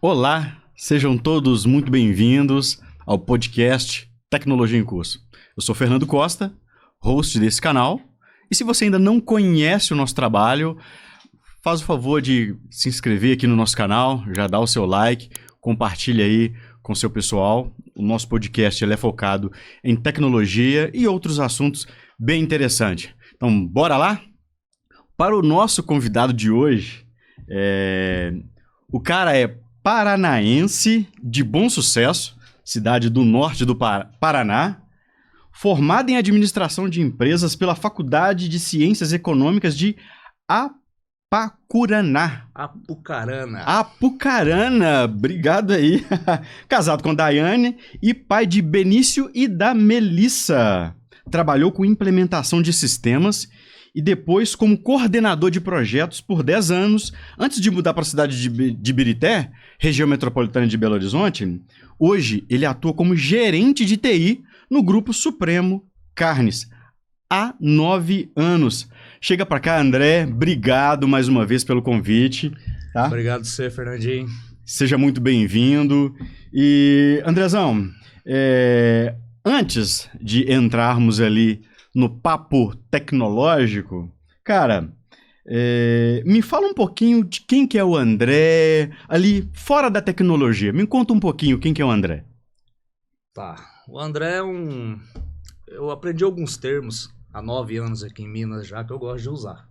Olá, sejam todos muito bem-vindos ao podcast Tecnologia em Curso. Eu sou Fernando Costa, host desse canal, e se você ainda não conhece o nosso trabalho, faz o favor de se inscrever aqui no nosso canal, já dá o seu like, compartilha aí com seu pessoal. O nosso podcast ele é focado em tecnologia e outros assuntos bem interessantes. Então, bora lá? Para o nosso convidado de hoje, o cara é paranaense de Bom Sucesso, cidade do norte do Paraná, formado em administração de empresas pela Faculdade de Ciências Econômicas de Apucarana. Apucarana, obrigado aí. Casado com Daiane e pai de Benício e da Melissa. Trabalhou com implementação de sistemas e depois como coordenador de projetos por 10 anos, antes de mudar para a cidade de Birité, região metropolitana de Belo Horizonte. Hoje, ele atua como gerente de TI no Grupo Supremo Carnes, há 9 anos. Chega para cá, André, obrigado mais uma vez pelo convite. Tá? Obrigado você, Fernandinho. Seja muito bem-vindo. E, Andrezão, antes de entrarmos ali no papo tecnológico, cara, me fala um pouquinho de quem que é o André, ali fora da tecnologia. Me conta um pouquinho quem que é o André. Tá, o André é eu aprendi alguns termos há 9 anos aqui em Minas já que eu gosto de usar.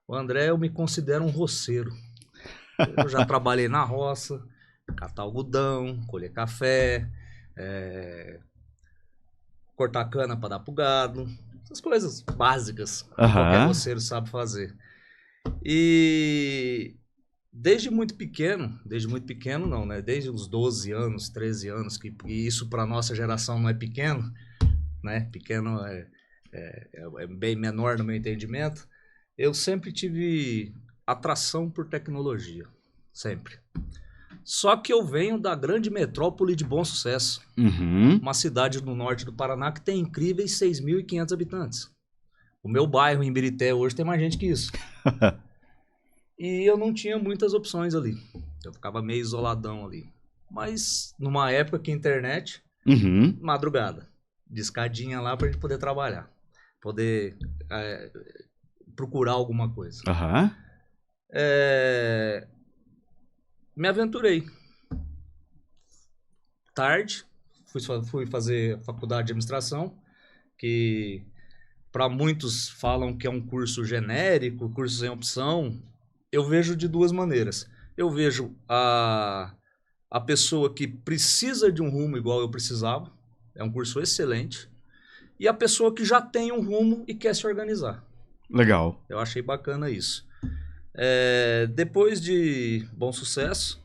O André, eu me considero um roceiro. Eu já trabalhei na roça, catar algodão, colher café, cortar cana para dar pro gado, essas coisas básicas que qualquer roceiro sabe fazer. E desde muito pequeno não, né? Desde os 12 anos, 13 anos, que isso para nossa geração não é pequeno, né? Pequeno é bem menor no meu entendimento. Eu sempre tive atração por tecnologia, sempre. Só que eu venho da grande metrópole de Bom Sucesso, uma cidade no norte do Paraná que tem incríveis 6.500 habitantes. O meu bairro em Birité hoje tem mais gente que isso. E eu não tinha muitas opções ali. Eu ficava meio isoladão ali. Mas numa época que internet, madrugada, de escadinha lá pra gente poder trabalhar, poder procurar alguma coisa. Me aventurei. Tarde, fui fazer faculdade de administração, que para muitos falam que é um curso genérico, curso sem opção. Eu vejo de duas maneiras. Eu vejo a pessoa que precisa de um rumo igual eu precisava, é um curso excelente, e a pessoa que já tem um rumo e quer se organizar. Legal. Eu achei bacana isso. Depois de Bom Sucesso,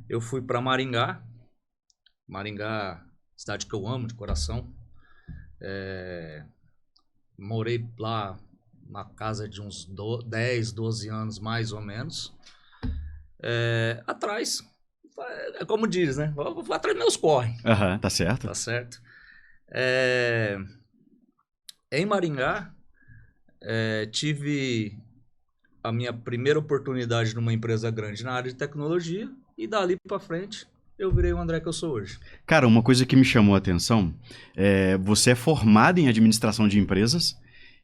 eu fui para Maringá. Maringá, cidade que eu amo de coração. Morei lá na casa de uns 10, 12 anos, mais ou menos. Atrás, como diz, né? Vou atrás dos meus corre. Tá certo. Tá certo. Em Maringá, tive a minha primeira oportunidade numa empresa grande na área de tecnologia e dali para frente eu virei o André que eu sou hoje. Cara, uma coisa que me chamou a atenção, você é formado em administração de empresas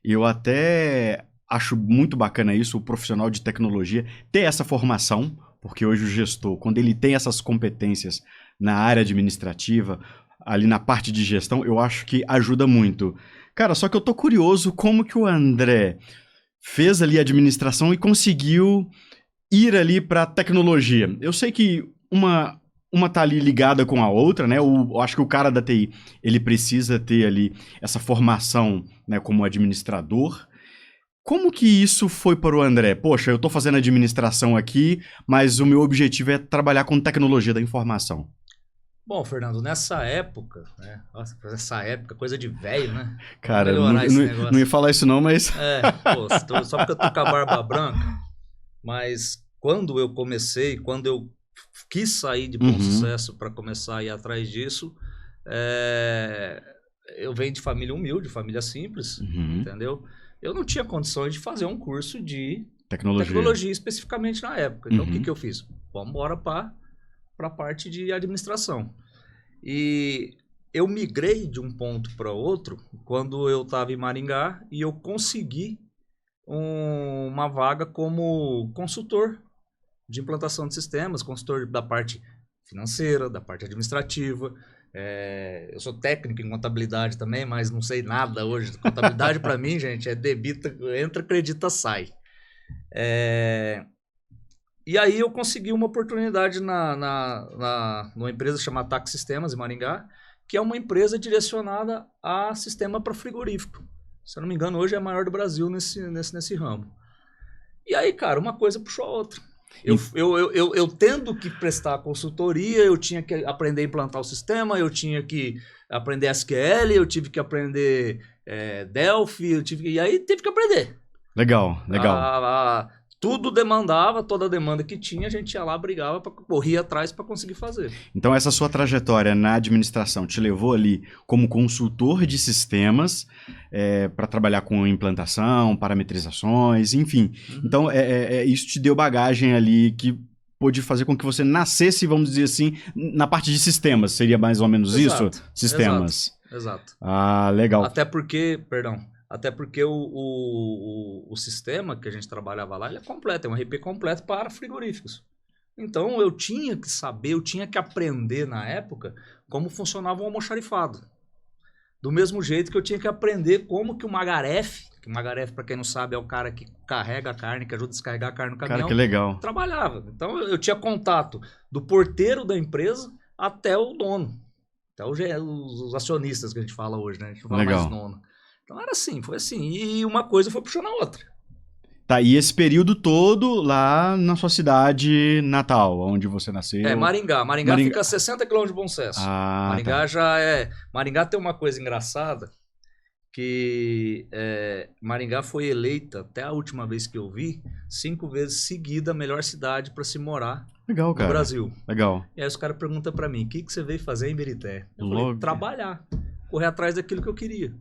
e eu até acho muito bacana isso, o profissional de tecnologia ter essa formação, porque hoje o gestor, quando ele tem essas competências na área administrativa, ali na parte de gestão, eu acho que ajuda muito. Cara, só que eu tô curioso como que o André fez ali a administração e conseguiu ir ali para tecnologia. Eu sei que uma tá ali ligada com a outra, né? Eu acho que o cara da TI, ele precisa ter ali essa formação, né, como administrador. Como que isso foi para o André? Poxa, eu tô fazendo administração aqui, mas o meu objetivo é trabalhar com tecnologia da informação. Bom, Fernando, nessa época, né? Nossa, essa época, coisa de velho, né? Cara, não ia falar isso não, mas... Só porque eu tô com a barba branca. Mas quando eu quis sair de Bom Sucesso para começar a ir atrás disso, eu venho de família humilde, família simples, entendeu? Eu não tinha condições de fazer um curso de tecnologia especificamente na época. Então, o que eu fiz? Vamos embora para para a parte de administração. E eu migrei de um ponto para outro quando eu estava em Maringá e eu consegui uma vaga como consultor de implantação de sistemas, consultor da parte financeira, da parte administrativa. Eu sou técnico em contabilidade também, mas não sei nada hoje. Contabilidade para mim, gente, é debita, entra, acredita, sai. E aí eu consegui uma oportunidade numa empresa chamada TAC Sistemas, em Maringá, que é uma empresa direcionada a sistema para frigorífico. Se eu não me engano, hoje é a maior do Brasil nesse ramo. E aí, cara, uma coisa puxou a outra. Eu tendo que prestar consultoria, eu tinha que aprender a implantar o sistema, eu tinha que aprender SQL, eu tive que aprender Delphi, e aí tive que aprender. Legal, legal. Tudo demandava, toda a demanda que tinha, a gente ia lá, brigava, corria atrás para conseguir fazer. Então essa sua trajetória na administração te levou ali como consultor de sistemas para trabalhar com implantação, parametrizações, enfim. Então isso te deu bagagem ali que pôde fazer com que você nascesse, vamos dizer assim, na parte de sistemas. Seria mais ou menos isso? Sistemas. Exato. Ah, legal. Até porque o sistema que a gente trabalhava lá, ele é completo, é um RP completo para frigoríficos. Então eu tinha que saber, eu tinha que aprender na época como funcionava o almoxarifado. Do mesmo jeito que eu tinha que aprender como que o Magaref, para quem não sabe, é o cara que carrega a carne, que ajuda a descarregar a carne no caminhão. Cara, que legal. Trabalhava. Então eu tinha contato do porteiro da empresa até o dono. Até os acionistas que a gente fala hoje, né? A gente não fala mais dono. Então era assim, foi assim. E uma coisa foi puxando a outra. Tá, e esse período todo lá na sua cidade natal, onde você nasceu? Maringá. Maringá fica a 60 km de Bom Sucesso. Maringá já é... Maringá tem uma coisa engraçada, que Maringá foi eleita, até a última vez que eu vi, 5 vezes seguida a melhor cidade para se morar no Brasil. Legal. E aí os caras perguntam para mim, o que você veio fazer em Ibirité? Eu falei, trabalhar, correr atrás daquilo que eu queria.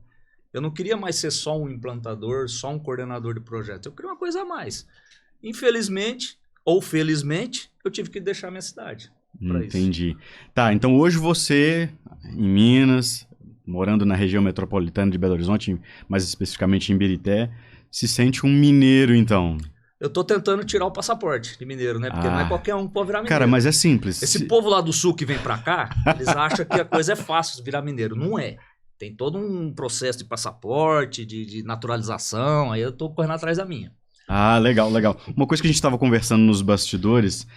Eu não queria mais ser só um implantador, só um coordenador de projeto. Eu queria uma coisa a mais. Infelizmente, ou felizmente, eu tive que deixar minha cidade para isso. Entendi. Tá, então hoje você, em Minas, morando na região metropolitana de Belo Horizonte, mais especificamente em Ibirité, se sente um mineiro, então? Eu tô tentando tirar o passaporte de mineiro, né? Porque não é qualquer um que pode virar mineiro. Cara, mas é simples. Esse povo lá do sul que vem pra cá, eles acham que a coisa é fácil virar mineiro. Não é. Tem todo um processo de passaporte, de naturalização, aí eu tô correndo atrás da minha. Ah, legal, legal. Uma coisa que a gente estava conversando nos bastidores,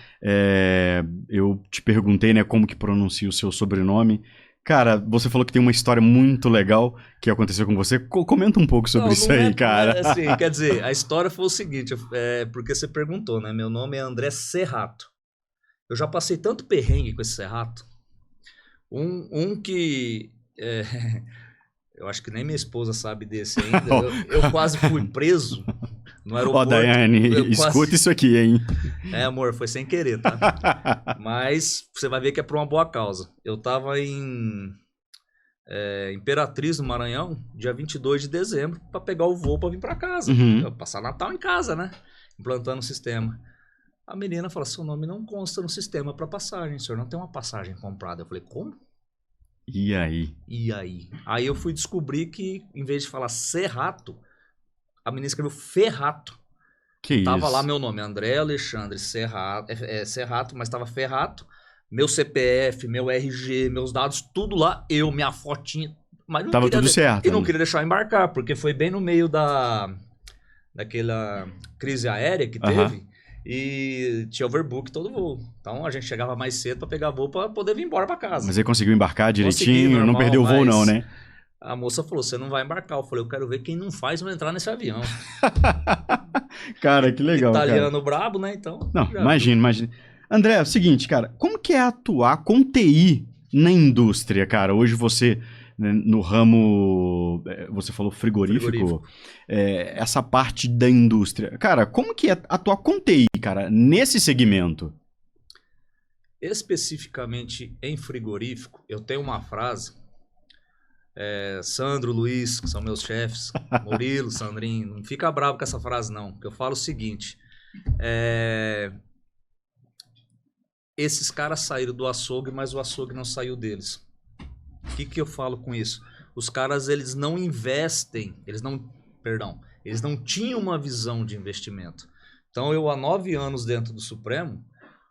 eu te perguntei, né, como que pronuncia o seu sobrenome. Cara, você falou que tem uma história muito legal que aconteceu com você. Comenta um pouco sobre isso aí, cara. Assim, quer dizer, a história foi o seguinte, porque você perguntou, né? Meu nome é André Serrato. Eu já passei tanto perrengue com esse Serrato. Que... eu acho que nem minha esposa sabe desse ainda. Eu quase fui preso no aeroporto. Daiane, escuta isso aqui, hein? Amor, foi sem querer, tá? Mas você vai ver que é por uma boa causa. Eu tava em Imperatriz, no Maranhão, dia 22 de dezembro, para pegar o voo para vir para casa. Passar Natal em casa, né? Implantando o sistema. A menina falou, seu nome não consta no sistema para passagem, o senhor não tem uma passagem comprada. Eu falei, como? E aí? Aí eu fui descobrir que, em vez de falar Serrato, a menina escreveu Ferrato. Tava lá meu nome, André Alexandre Serrato, Serrato, mas tava Ferrato. Meu CPF, meu RG, meus dados, tudo lá, minha fotinha. Mas não tava tudo certo. E não queria deixar eu embarcar, porque foi bem no meio daquela crise aérea que teve. E tinha overbook todo voo. Então a gente chegava mais cedo para pegar voo para poder vir embora para casa. Mas ele conseguiu embarcar direitinho, normal, não perdeu o voo não, né? A moça falou, você não vai embarcar. Eu falei, eu quero ver quem não faz vai entrar nesse avião. Cara, que legal, Italiano brabo, né? Então. Não, imagina. André, é o seguinte, cara, como que é atuar com TI na indústria, cara? Hoje você, né, no ramo, você falou frigorífico. Essa parte da indústria. Cara, como que é atuar com TI, cara, nesse segmento? Especificamente em frigorífico, eu tenho uma frase, Sandro, Luiz, que são meus chefes, Murilo, Sandrinho, não fica bravo com essa frase não, porque eu falo o seguinte, esses caras saíram do açougue, mas o açougue não saiu deles. O que eu falo com isso? Os caras, eles não investem, eles não tinham uma visão de investimento. Então, eu há 9 anos dentro do Supremo,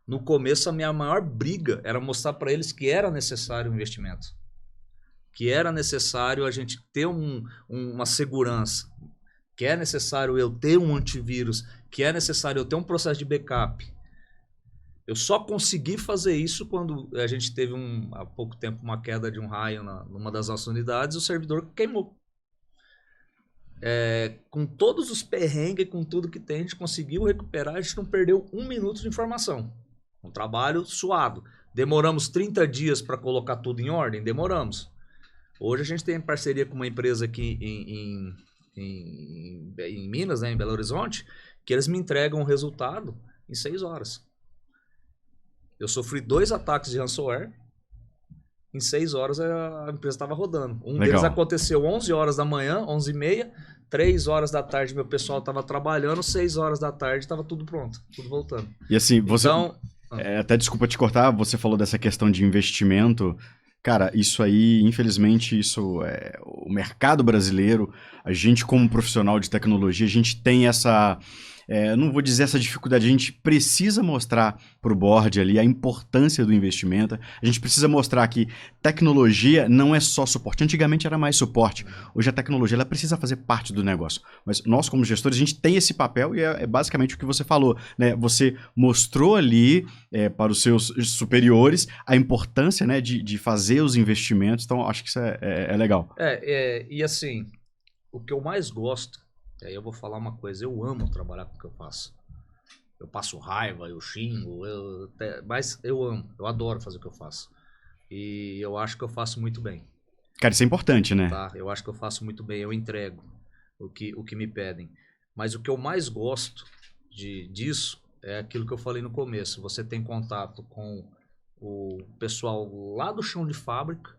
no começo a minha maior briga era mostrar para eles que era necessário um investimento. Que era necessário a gente ter uma segurança, que é necessário eu ter um antivírus, que é necessário eu ter um processo de backup. Eu só consegui fazer isso quando a gente teve há pouco tempo uma queda de um raio numa das nossas unidades e o servidor queimou. Com todos os perrengues, com tudo que tem, a gente conseguiu recuperar, a gente não perdeu 1 minuto de informação. Um trabalho suado. Demoramos 30 dias para colocar tudo em ordem? Demoramos. Hoje a gente tem parceria com uma empresa aqui em Minas, né, em Belo Horizonte, que eles me entregam o resultado em 6 horas. Eu sofri 2 ataques de ransomware. Em 6 horas a empresa estava rodando. Deles aconteceu 11 horas da manhã, 11h30. 3 horas da tarde meu pessoal estava trabalhando. 6 horas da tarde estava tudo pronto, tudo voltando. E assim, você... Então, até desculpa te cortar, você falou dessa questão de investimento. Cara, isso aí, infelizmente, isso é o mercado brasileiro, a gente como profissional de tecnologia, a gente tem essa, não vou dizer essa dificuldade, a gente precisa mostrar para o board ali a importância do investimento, a gente precisa mostrar que tecnologia não é só suporte, antigamente era mais suporte, hoje a tecnologia ela precisa fazer parte do negócio, mas nós como gestores a gente tem esse papel e é basicamente o que você falou, né? Você mostrou ali para os seus superiores a importância, né, de fazer os investimentos, então acho que isso é legal. E assim, o que eu mais gosto, aí eu vou falar uma coisa, eu amo trabalhar com o que eu faço. Eu passo raiva, eu xingo, mas eu amo, eu adoro fazer o que eu faço. E eu acho que eu faço muito bem. Cara, isso é importante, né? Tá? Eu acho que eu faço muito bem, eu entrego o que me pedem. Mas o que eu mais gosto disso é aquilo que eu falei no começo. Você tem contato com o pessoal lá do chão de fábrica,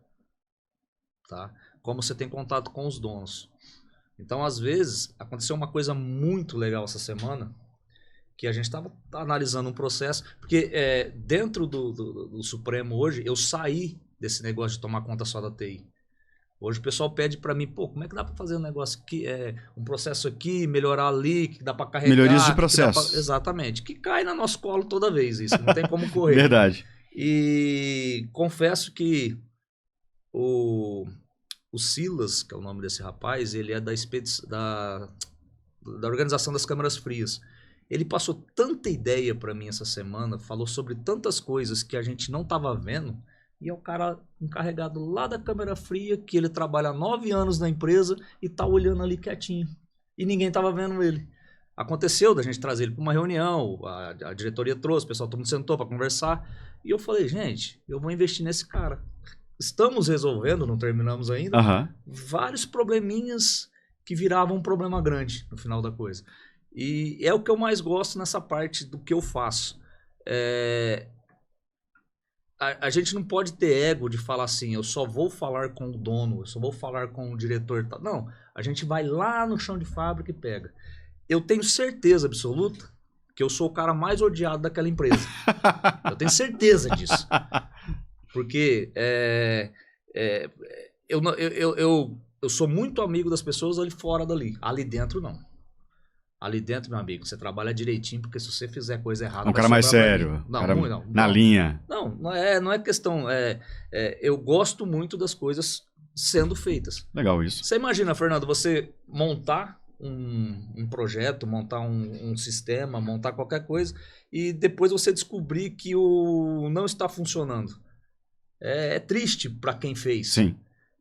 tá? Como você tem contato com os donos. Então, às vezes, aconteceu uma coisa muito legal essa semana, que a gente estava analisando um processo, porque dentro do Supremo hoje, eu saí desse negócio de tomar conta só da TI. Hoje o pessoal pede para mim, pô, como é que dá para fazer um negócio aqui, um processo aqui, melhorar ali, que dá para carregar... Melhorias de processo. Exatamente, que cai no nosso colo toda vez isso, não tem como correr. Verdade. E confesso que o Silas, que é o nome desse rapaz, ele é da organização das câmeras frias. Ele passou tanta ideia para mim essa semana, falou sobre tantas coisas que a gente não estava vendo, e é o cara encarregado lá da câmera fria, que ele trabalha há 9 anos na empresa e tá olhando ali quietinho. E ninguém tava vendo ele. Aconteceu da gente trazer ele para uma reunião, a diretoria trouxe, o pessoal todo mundo sentou para conversar, e eu falei, gente, eu vou investir nesse cara. Estamos resolvendo, não terminamos ainda, vários probleminhas que viravam um problema grande no final da coisa. E é o que eu mais gosto nessa parte do que eu faço. A gente não pode ter ego de falar assim, eu só vou falar com o dono, eu só vou falar com o diretor. Não, a gente vai lá no chão de fábrica e pega. Eu tenho certeza absoluta que eu sou o cara mais odiado daquela empresa. Eu tenho certeza disso. Porque eu sou muito amigo das pessoas ali fora dali. Ali dentro, não. Ali dentro, meu amigo, você trabalha direitinho, porque se você fizer coisa errada... Um cara mais sério. Não, cara não. Na linha. Não é questão... eu gosto muito das coisas sendo feitas. Legal isso. Você imagina, Fernando, você montar um projeto, montar um sistema, montar qualquer coisa, e depois você descobrir que não está funcionando. É triste para quem fez. Sim.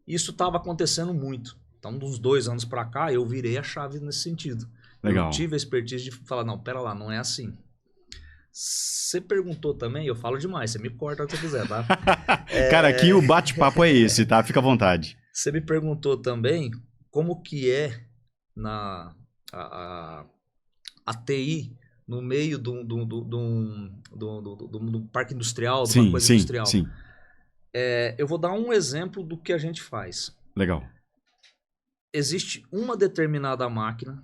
Isso estava acontecendo muito. Então, uns 2 anos para cá, eu virei a chave nesse sentido. Legal. Eu tive a expertise de falar, não, pera lá, não é assim. Você perguntou também, eu falo demais, você me corta o que você quiser, tá? Cara, aqui o bate-papo é esse, tá? Fica à vontade. Você me perguntou também como que é a TI no meio do parque industrial, de uma coisa industrial. Sim. Eu vou dar um exemplo do que a gente faz. Legal. Existe uma determinada máquina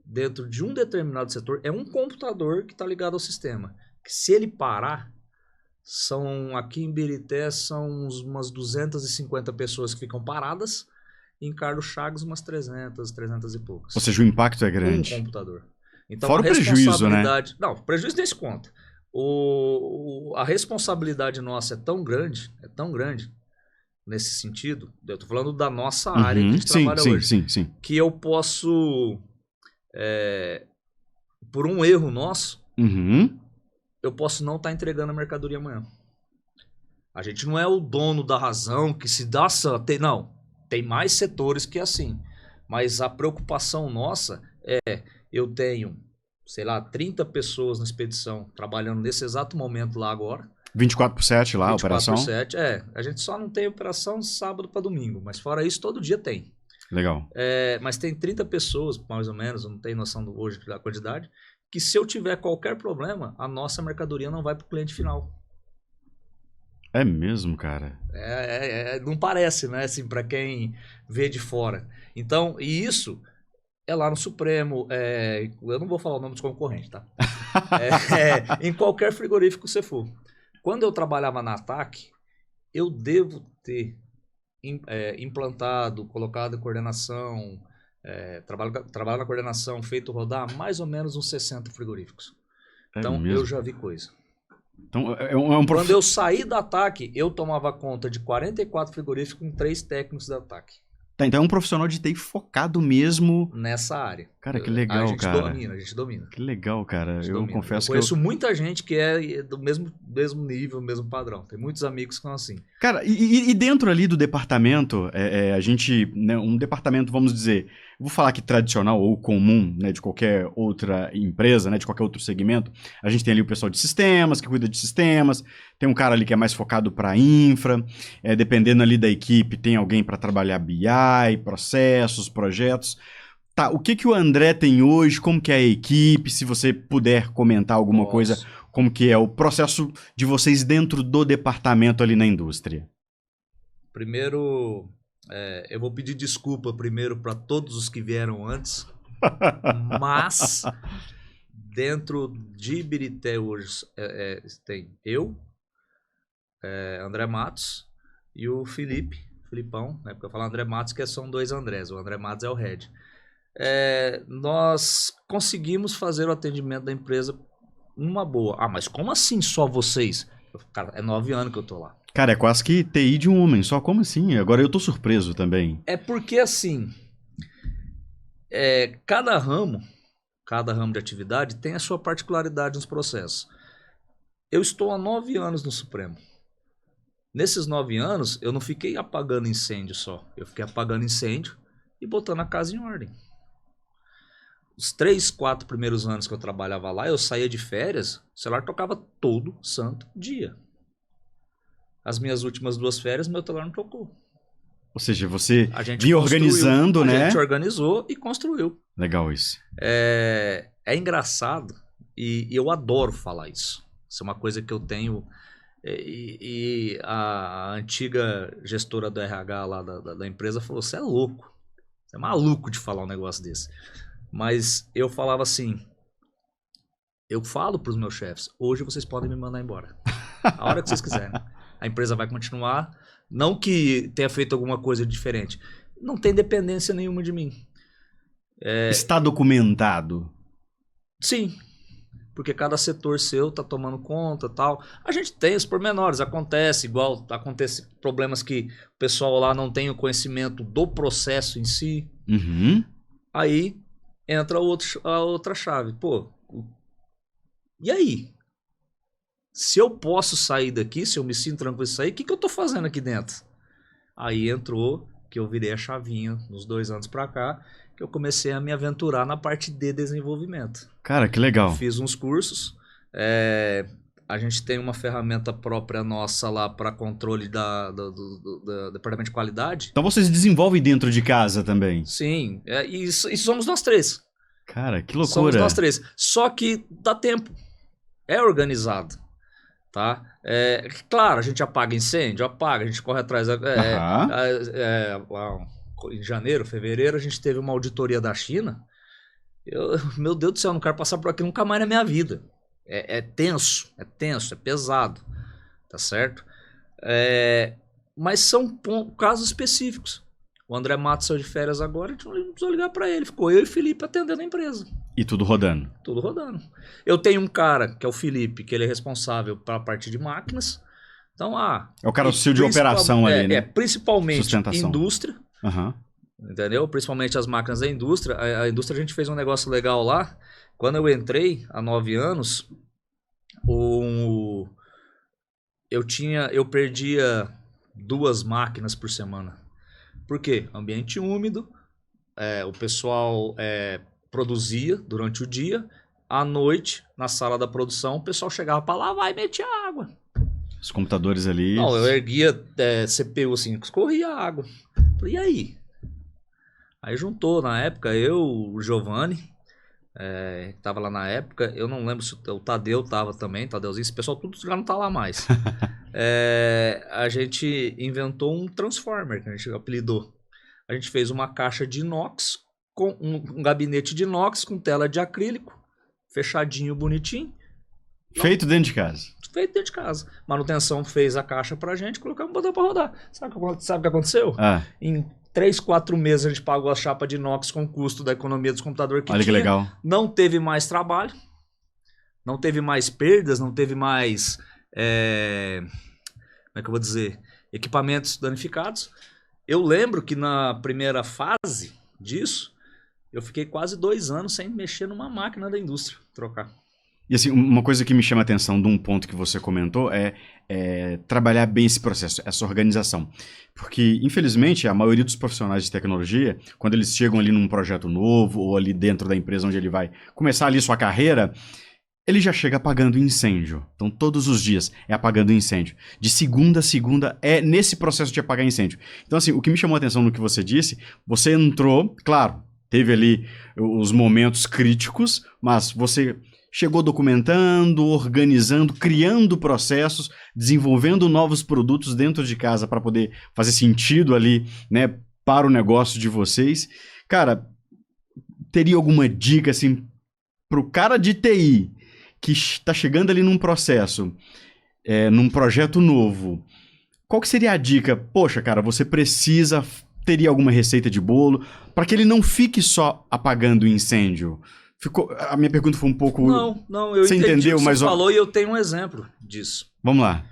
dentro de um determinado setor, é um computador que está ligado ao sistema. Que se ele parar, Aqui em Birité são umas 250 pessoas que ficam paradas. Em Carlos Chagas, umas 300 e poucas. Ou seja, o impacto é grande. Um computador. Então, fora o prejuízo, né? Não, o prejuízo nem se conta. A responsabilidade nossa é tão grande nesse sentido. Eu tô falando da nossa área que a gente trabalha hoje. Sim. Que eu posso, por um erro nosso, eu posso não estar entregando a mercadoria amanhã. A gente não é o dono da razão que se dá... Não, tem mais setores que é assim. Mas a preocupação nossa eu tenho, sei lá, 30 pessoas na expedição trabalhando nesse exato momento lá agora. 24/7 lá, a operação? 24/7, a gente só não tem operação sábado para domingo, mas fora isso, todo dia tem. Legal. Mas tem 30 pessoas, mais ou menos, eu não tenho noção hoje da quantidade, que se eu tiver qualquer problema, a nossa mercadoria não vai para o cliente final. É mesmo, cara? Não parece, né? Assim, para quem vê de fora. Então, e isso é lá no Supremo. Eu não vou falar o nome dos concorrentes, tá? Em qualquer frigorífico que você for. Quando eu trabalhava na ATAC, eu devo ter implantado, colocado em coordenação, trabalho na coordenação, feito rodar mais ou menos uns 60 frigoríficos. Então, eu já vi coisa. Então, Quando eu saí da ATAC, eu tomava conta de 44 frigoríficos com 3 técnicos da ATAC. Tá, então é um profissional de TI focado mesmo... nessa área. Cara, que legal, cara. A gente domina. Que legal, cara. Eu confesso que eu conheço muita gente que é do mesmo nível, mesmo padrão. Tem muitos amigos que são assim. Cara, e dentro ali do departamento, a gente, né, um departamento, vamos dizer, vou falar aqui tradicional ou comum, né, de qualquer outra empresa, né, de qualquer outro segmento, a gente tem ali o pessoal de sistemas, que cuida de sistemas, tem um cara ali que é mais focado para infra, dependendo ali da equipe, tem alguém para trabalhar BI, processos, projetos. Tá, o que o André tem hoje, como que é a equipe, se você puder comentar alguma coisa, como que é o processo de vocês dentro do departamento ali na indústria? Primeiro, eu vou pedir desculpa primeiro para todos os que vieram antes, mas dentro de Ibirité hoje tem eu, André Matos e o Filipão, né? Porque eu falo André Matos que são 2 Andrés, o André Matos é o head. Nós conseguimos fazer o atendimento da empresa numa boa. Mas como assim só vocês? Cara, é 9 anos que eu tô lá. Cara, é quase que TI de um homem só, como assim? Agora eu tô surpreso também. É porque assim, cada ramo de atividade tem a sua particularidade nos processos. Eu estou há 9 anos no Supremo. Nesses 9 anos, eu não fiquei apagando incêndio só. Eu fiquei apagando incêndio e botando a casa em ordem. Os 3, 4 primeiros anos que eu trabalhava lá, eu saía de férias, o celular tocava todo santo dia. As minhas últimas 2 férias, meu celular não tocou. Ou seja, você vinha organizando, né? A gente organizou e construiu. Legal isso. É engraçado e eu adoro falar isso. Isso é uma coisa que eu tenho... E a antiga gestora do RH lá da empresa falou, você é louco. Você é maluco de falar um negócio desse. Mas eu falava assim, eu falo para os meus chefes, hoje vocês podem me mandar embora. A hora que vocês quiserem. A empresa vai continuar, não que tenha feito alguma coisa diferente. Não tem dependência nenhuma de mim. Está documentado? Sim, porque cada setor seu está tomando conta e tal. A gente tem os pormenores, acontece problemas que o pessoal lá não tem o conhecimento do processo em si. Uhum. Aí entra a outra chave. Pô, e aí? Se eu posso sair daqui, se eu me sinto tranquilo de sair, o que eu tô fazendo aqui dentro? Aí entrou, que eu virei a chavinha nos 2 anos pra cá, que eu comecei a me aventurar na parte de desenvolvimento. Cara, que legal. Fiz uns cursos, a gente tem uma ferramenta própria nossa lá para controle do departamento de qualidade. Então vocês desenvolvem dentro de casa também? Sim, e somos nós 3. Cara, que loucura. Somos nós 3, só que dá tempo, é organizado. Tá? Claro, a gente apaga incêndio, a gente corre atrás. Em janeiro, fevereiro, a gente teve uma auditoria da China. Meu Deus do céu, eu não quero passar por aqui nunca mais na minha vida. É tenso, é pesado. tá certo? Mas são casos específicos. O André Matos saiu de férias agora, a gente não precisou ligar para ele. Ficou eu e o Felipe atendendo a empresa. E tudo rodando. Tudo rodando. Eu tenho um cara, que é o Felipe, que ele é responsável pela parte de máquinas. Então, é o cara auxílio de operação ali, né? Principalmente indústria. Uhum. Entendeu? Principalmente as máquinas da indústria. A indústria, a gente fez um negócio legal lá. Quando eu entrei, há 9 anos, eu perdia 2 máquinas por semana. Por quê? Ambiente úmido, o pessoal produzia durante o dia, à noite, na sala da produção, o pessoal chegava para lavar e metia água. Os computadores ali... Não, eu erguia CPU assim, escorria água. Falei, e aí? Aí juntou, na época, o Giovanni, que tava lá na época, eu não lembro se o Tadeu tava também, Tadeuzinho, esse pessoal tudo já não tá lá mais. A gente inventou um transformer, que a gente apelidou. A gente fez uma caixa de inox, com um gabinete de inox com tela de acrílico, fechadinho, bonitinho. Feito dentro de casa. Feito dentro de casa. Manutenção fez a caixa pra gente, colocamos o botão pra rodar. Sabe o que aconteceu? Em 3, 4 meses a gente pagou a chapa de inox com o custo da economia dos computadores que Olha tinha. Que legal. Não teve mais trabalho, não teve mais perdas, não teve mais, como é que eu vou dizer, equipamentos danificados. Eu lembro que na primeira fase disso, eu fiquei quase 2 anos sem mexer numa máquina da indústria, trocar. E assim, uma coisa que me chama a atenção de um ponto que você comentou é trabalhar bem esse processo, essa organização. Porque, infelizmente, a maioria dos profissionais de tecnologia, quando eles chegam ali num projeto novo ou ali dentro da empresa onde ele vai começar ali sua carreira, ele já chega apagando incêndio. Então, todos os dias é apagando incêndio. De segunda a segunda é nesse processo de apagar incêndio. Então, assim, o que me chamou a atenção no que você disse, você entrou, claro, teve ali os momentos críticos, mas você chegou documentando, organizando, criando processos, desenvolvendo novos produtos dentro de casa para poder fazer sentido ali, né, para o negócio de vocês. Cara, teria alguma dica, assim, pro cara de TI que está chegando ali num processo, num projeto novo, qual que seria a dica? Poxa, cara, você teria alguma receita de bolo para que ele não fique só apagando o incêndio? A minha pergunta foi um pouco... Não, eu entendi entendeu, o que mas você falou e eu tenho um exemplo disso. Vamos lá.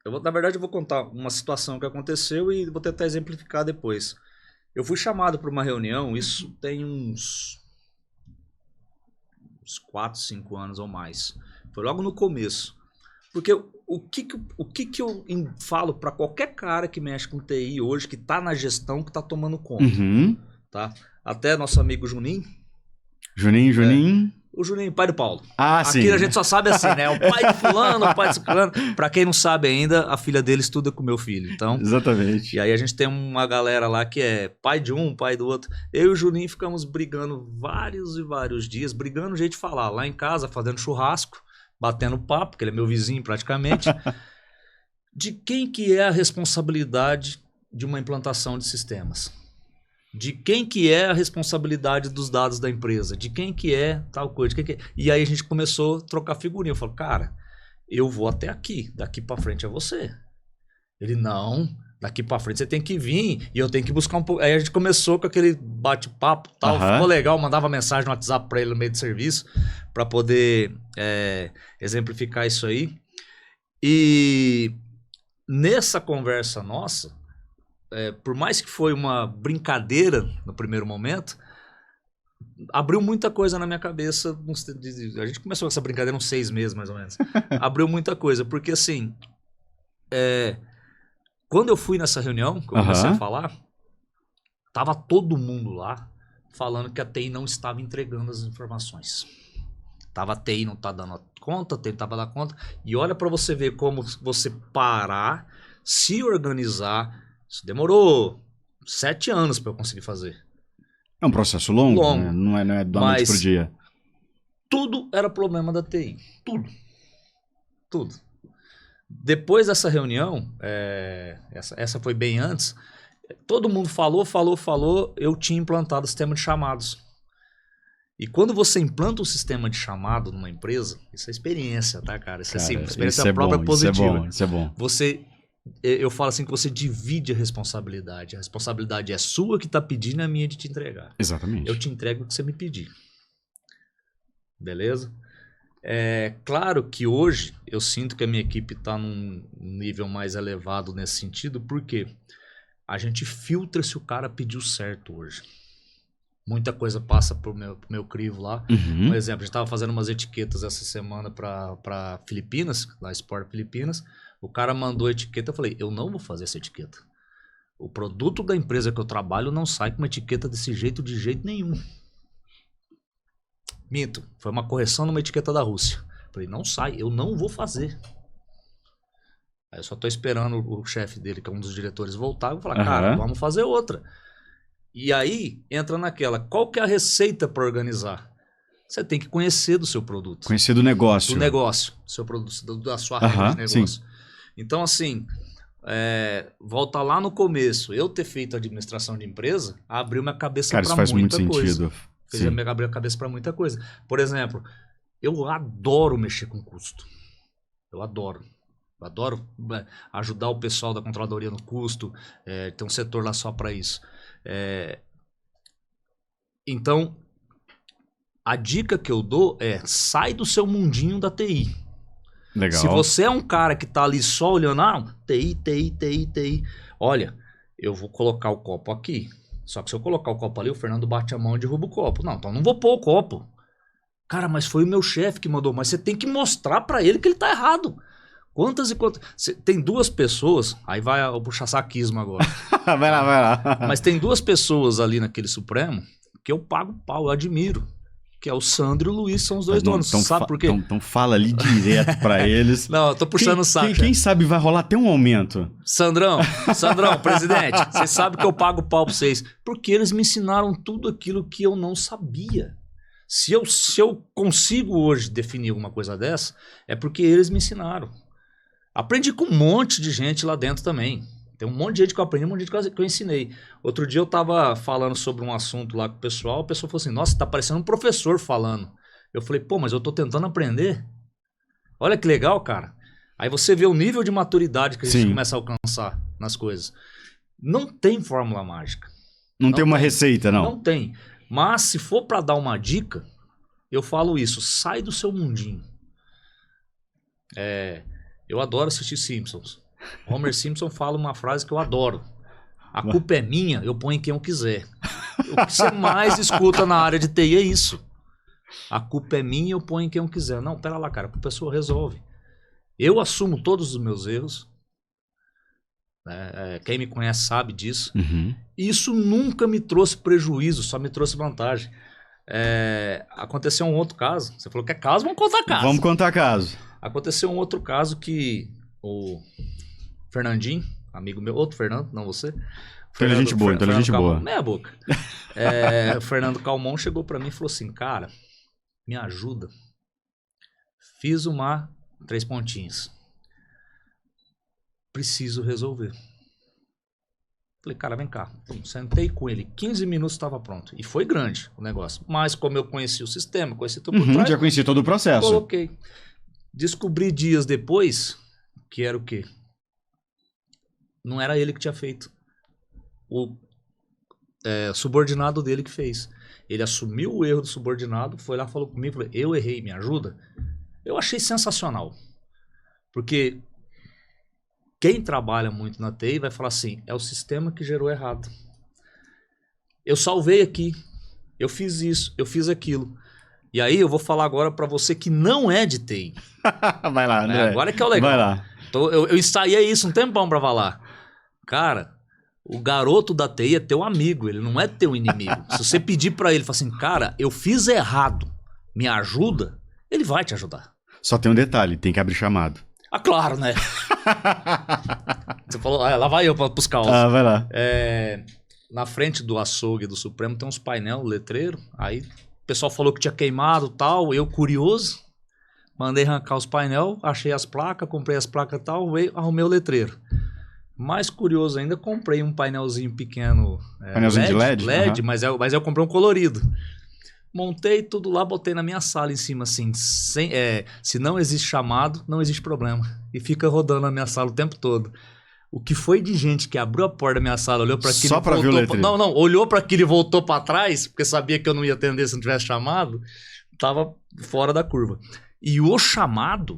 Na verdade, eu vou contar uma situação que aconteceu e vou tentar exemplificar depois. Eu fui chamado para uma reunião, isso tem uns 4, 5 anos ou mais. Foi logo no começo. Porque o que eu falo para qualquer cara que mexe com TI hoje, que está na gestão, que está tomando conta, tá? Até nosso amigo Juninho. Juninho. O Juninho, pai do Paulo. Sim. Aqui a gente só sabe assim, né? O pai de fulano, o pai de fulano. Pra quem não sabe ainda, a filha dele estuda com o meu filho. Então, exatamente. E aí a gente tem uma galera lá que é pai de um, pai do outro. Eu e o Juninho ficamos brigando vários e vários dias, brigando jeito de falar. Lá em casa, fazendo churrasco, batendo papo, porque ele é meu vizinho praticamente. De quem que é a responsabilidade de uma implantação de sistemas? De quem que é a responsabilidade dos dados da empresa? De quem que é tal coisa? E aí a gente começou a trocar figurinha. Eu falo, cara, eu vou até aqui. Daqui pra frente é você. Ele, não. Daqui pra frente você tem que vir e eu tenho que buscar um pouco. Aí a gente começou com aquele bate-papo e tal. Ficou legal. Mandava mensagem no WhatsApp pra ele no meio do serviço pra poder exemplificar isso aí. E nessa conversa nossa... por mais que foi uma brincadeira no primeiro momento, abriu muita coisa na minha cabeça. A gente começou com essa brincadeira uns 6 meses, mais ou menos. Abriu muita coisa, porque assim, quando eu fui nessa reunião, que eu comecei a falar, tava todo mundo lá falando que a TI não estava entregando as informações. A TI não tá dando conta, a TI não tava dando conta. E olha para você ver como você parar, se organizar. Isso demorou 7 anos para eu conseguir fazer. É um processo longo. Né? Não é da noite pro dia. Tudo era problema da TI. Tudo. Depois dessa reunião, essa foi bem antes, todo mundo falou, eu tinha implantado o sistema de chamados. E quando você implanta um sistema de chamado numa empresa, isso é experiência, tá, cara? Isso é assim, experiência própria positiva. Isso é bom. Eu falo assim que você divide a responsabilidade. A responsabilidade é sua que tá pedindo, é a minha de te entregar. Exatamente. Eu te entrego o que você me pedir. Beleza? É claro que hoje eu sinto que a minha equipe está num nível mais elevado nesse sentido, porque a gente filtra se o cara pediu certo hoje. Muita coisa passa pro meu crivo lá. Uhum. Por exemplo, a gente estava fazendo umas etiquetas essa semana para Filipinas, lá Sport Filipinas. O cara mandou a etiqueta, eu falei, eu não vou fazer essa etiqueta. O produto da empresa que eu trabalho não sai com uma etiqueta desse jeito, de jeito nenhum. Minto, foi uma correção numa etiqueta da Rússia. Eu falei, não sai, eu não vou fazer. Aí eu só tô esperando o chefe dele, que é um dos diretores, voltar. Eu vou falar, cara, vamos fazer outra. E aí, entra naquela, qual que é a receita para organizar? Você tem que conhecer do seu produto. Conhecer do negócio. Do negócio, do seu produto, da sua regra de negócio. Sim. Então, assim, volta lá no começo. Eu ter feito administração de empresa, abriu minha cabeça para muita coisa. Cara, isso faz muito sentido. Fez abrir a cabeça para muita coisa. Por exemplo, eu adoro mexer com custo. Eu adoro. Eu adoro ajudar o pessoal da controladoria no custo. Tem um setor lá só para isso. Então, a dica que eu dou é sai do seu mundinho da TI. Legal. Se você é um cara que tá ali só olhando, TI. Olha, eu vou colocar o copo aqui. Só que se eu colocar o copo ali, o Fernando bate a mão e derruba o copo. Não, então não vou pôr o copo. Cara, mas foi o meu chefe que mandou. Mas você tem que mostrar pra ele que ele tá errado. Quantas e quantas... Tem duas pessoas... Aí vai o puxa-saquismo agora. Vai lá. Mas tem duas pessoas ali naquele Supremo que eu pago pau, eu admiro. Que é o Sandro e o Luiz, são os dois donos. Sabe por quê? Então fala ali direto pra eles. Não, eu tô puxando o saco. Quem sabe vai rolar até um aumento. Sandrão, presidente, vocês sabem que eu pago pau pra vocês. Porque eles me ensinaram tudo aquilo que eu não sabia. Se eu consigo hoje definir alguma coisa dessa, é porque eles me ensinaram. Aprendi com um monte de gente lá dentro também. Tem um monte de gente que eu aprendi, um monte de gente que eu ensinei. Outro dia eu tava falando sobre um assunto lá com o pessoal, a pessoa falou assim, nossa, tá parecendo um professor falando. Eu falei, pô, mas eu tô tentando aprender. Olha que legal, cara. Aí você vê o nível de maturidade que a gente começa a alcançar nas coisas. Não tem fórmula mágica. Não tem uma receita, não. Não tem. Mas se for pra dar uma dica, eu falo isso, sai do seu mundinho. Eu adoro assistir Simpsons. Homer Simpson fala uma frase que eu adoro. A culpa é minha, eu ponho em quem eu quiser. O que você mais escuta na área de TI é isso. A culpa é minha, eu ponho em quem eu quiser. Não, pera lá, cara, a pessoa resolve. Eu assumo todos os meus erros. Quem me conhece sabe disso. Uhum. Isso nunca me trouxe prejuízo, só me trouxe vantagem. Aconteceu um outro caso. Você falou que é caso, vamos contar caso. Vamos contar caso. Aconteceu um outro caso que o Fernandinho, amigo meu, outro Fernando, não você. Inteligente boa. Meia boca. O Fernando Calmon chegou pra mim e falou assim, cara, me ajuda. Fiz 3 pontinhos. Preciso resolver. Falei, cara, vem cá. Sentei com ele, 15 minutos estava pronto. E foi grande o negócio. Mas como eu conheci o sistema, conheci tudo por trás. Já conheci todo o processo. Coloquei. Descobri dias depois que era o quê? Não era ele que tinha feito. O subordinado dele que fez. Ele assumiu o erro do subordinado, foi lá, falou comigo, falou, eu errei, me ajuda? Eu achei sensacional. Porque quem trabalha muito na TI vai falar assim, é o sistema que gerou errado. Eu salvei aqui, eu fiz isso, eu fiz aquilo. E aí eu vou falar agora para você que não é de TI. Vai lá, André. Agora é que é o legal. Vai lá. Então, eu ensaiei isso um tempão pra falar. Cara, o garoto da TI é teu amigo, ele não é teu inimigo. Se você pedir pra ele, falar assim, cara, eu fiz errado, me ajuda, ele vai te ajudar. Só tem um detalhe, tem que abrir chamado. Ah, claro, né? Você falou, lá vai eu pros causos. Vai lá. Na frente do açougue do Supremo tem uns painel, letreiro, aí o pessoal falou que tinha queimado e tal, eu curioso, mandei arrancar os painel, achei as placas, comprei as placas e tal, arrumei o letreiro. Mais curioso ainda, comprei um painelzinho pequeno, painelzinho de LED? LED, mas eu comprei um colorido. Montei tudo lá, botei na minha sala em cima, assim, se não existe chamado, não existe problema. E fica rodando na minha sala o tempo todo. O que foi de gente que abriu a porta da minha sala, olhou para aquilo Só pra ver o letreiro. Não, olhou para aquilo e voltou para trás, porque sabia que eu não ia atender se não tivesse chamado, tava fora da curva. E o chamado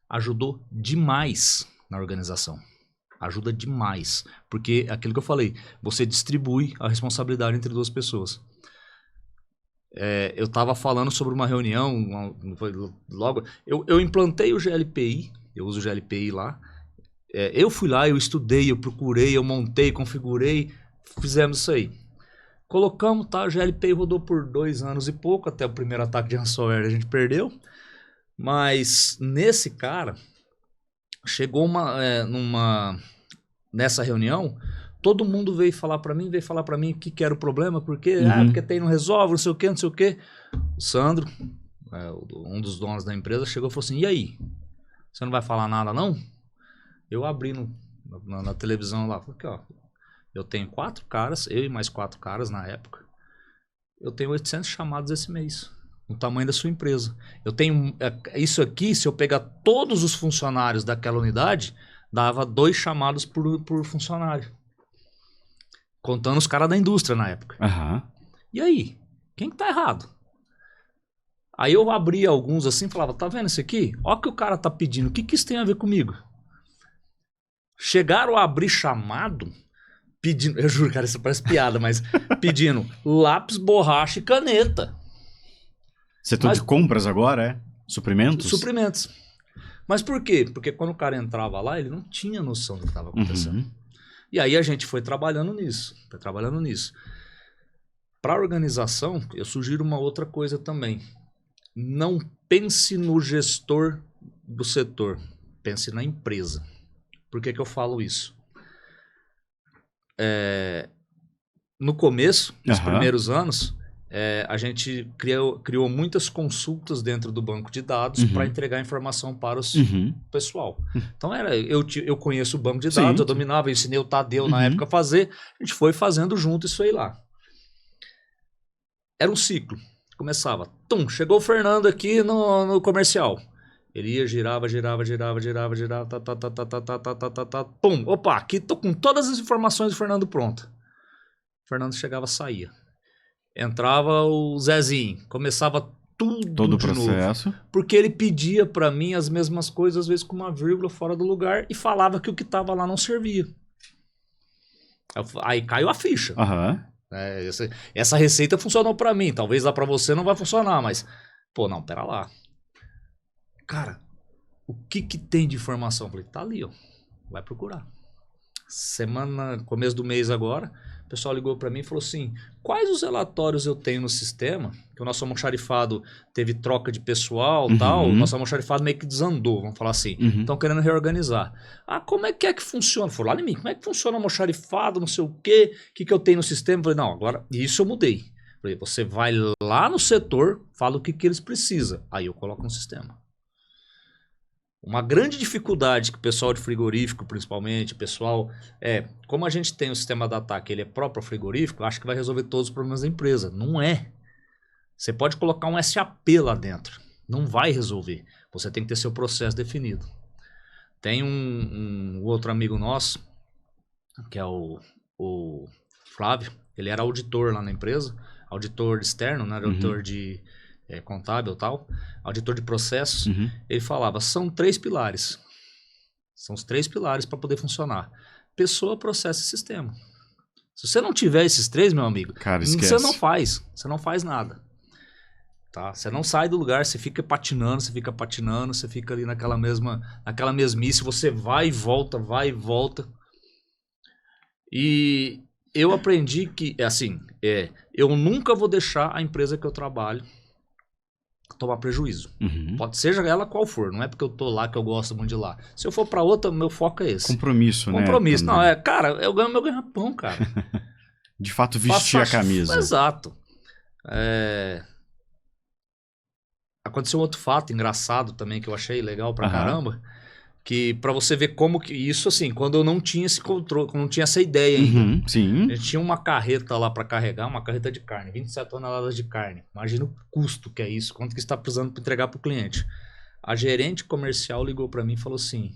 ajudou demais na organização. Ajuda demais. Porque aquilo que eu falei, você distribui a responsabilidade entre duas pessoas. Eu estava falando sobre uma reunião, logo. Eu implantei o GLPI, eu uso o GLPI lá. Eu fui lá, eu estudei, eu procurei, eu montei, configurei, fizemos isso aí. Colocamos, tá? O GLPI rodou por 2 anos e pouco, até o primeiro ataque de ransomware a gente perdeu. Mas nesse cara, chegou nessa reunião, todo mundo veio falar para mim o que era o problema, porque porque não resolve, não sei o que, não sei o que. O Sandro, um dos donos da empresa, chegou e falou assim, e aí? Você não vai falar nada não? Eu abri na televisão lá, falei aqui, ó, eu tenho 4 caras, eu e mais 4 caras na época, eu tenho 800 chamados esse mês, no tamanho da sua empresa. Eu tenho, isso aqui, se eu pegar todos os funcionários daquela unidade, dava 2 chamados por funcionário. Contando os caras da indústria na época. Uhum. E aí? Quem que tá errado? Aí eu abria alguns assim e falava, tá vendo isso aqui? Olha o que o cara tá pedindo, o que isso tem a ver comigo? Chegaram a abrir chamado, pedindo, eu juro, cara, isso parece piada, mas pedindo lápis, borracha e caneta. Setor de compras agora, é? Suprimentos? Suprimentos. Mas por quê? Porque quando o cara entrava lá, ele não tinha noção do que estava acontecendo. Uhum. E aí a gente foi trabalhando nisso. Para a organização, eu sugiro uma outra coisa também. Não pense no gestor do setor, pense na empresa. Por que eu falo isso? No começo, nos primeiros anos, a gente criou muitas consultas dentro do banco de dados para entregar informação para o pessoal. Então, eu conheço o banco de dados, eu dominava, eu ensinei o Tadeu na época a fazer, a gente foi fazendo junto isso aí lá. Era um ciclo. Começava, chegou o Fernando aqui no comercial. Ele ia, girava, pum, opa, aqui tô com todas as informações do Fernando pronto. O Fernando chegava, saía. Entrava o Zezinho, começava todo o processo. Novo, porque ele pedia para mim as mesmas coisas, às vezes com uma vírgula fora do lugar, e falava que o que estava lá não servia. Aí caiu a ficha. Essa receita funcionou para mim, talvez lá para você não vai funcionar, mas, pô, não, pera lá. Cara, o que tem de informação? Eu falei, tá ali, ó, vai procurar. Começo do mês agora, o pessoal ligou para mim e falou assim, quais os relatórios eu tenho no sistema? Que o nosso almoxarifado teve troca de pessoal e tal, o nosso almoxarifado meio que desandou, vamos falar assim. Estão querendo reorganizar. Como é que funciona? Foram lá em mim, como é que funciona o almoxarifado, não sei o quê, o que eu tenho no sistema? Eu falei, não, agora isso eu mudei. Eu falei, você vai lá no setor, fala o que eles precisam, aí eu coloco no sistema. Uma grande dificuldade que o pessoal de frigorífico, principalmente, como a gente tem o sistema de ataque, ele é próprio frigorífico, acho que vai resolver todos os problemas da empresa. Não é. Você pode colocar um SAP lá dentro. Não vai resolver. Você tem que ter seu processo definido. Tem um outro amigo nosso, que é o Flávio, ele era auditor lá na empresa, auditor externo, né? Auditor de contábil e tal, auditor de processos. Ele falava, são 3 pilares. São os 3 pilares para poder funcionar. Pessoa, processo e sistema. Se você não tiver esses 3, meu amigo, cara, você não faz nada. Tá? Você não sai do lugar, você fica patinando, você fica ali naquela mesmice, você vai e volta. E eu aprendi que, eu nunca vou deixar a empresa que eu trabalho tomar prejuízo. Pode seja ela qual for, não é porque eu tô lá que eu gosto muito de lá. Se eu for para outra, meu foco é esse. Compromisso, né? Compromisso. Não, cara, eu ganho meu ganha-pão, cara. De fato, vestir a camisa. Exato. Aconteceu um outro fato engraçado também que eu achei legal pra caramba, Que para você ver como que isso assim, quando eu não tinha esse controle, quando não tinha essa ideia ainda. Uhum, sim. A gente tinha uma carreta lá para carregar, uma carreta de carne, 27 toneladas de carne. Imagina o custo que é isso, quanto que está precisando para entregar para o cliente. A gerente comercial ligou para mim e falou assim: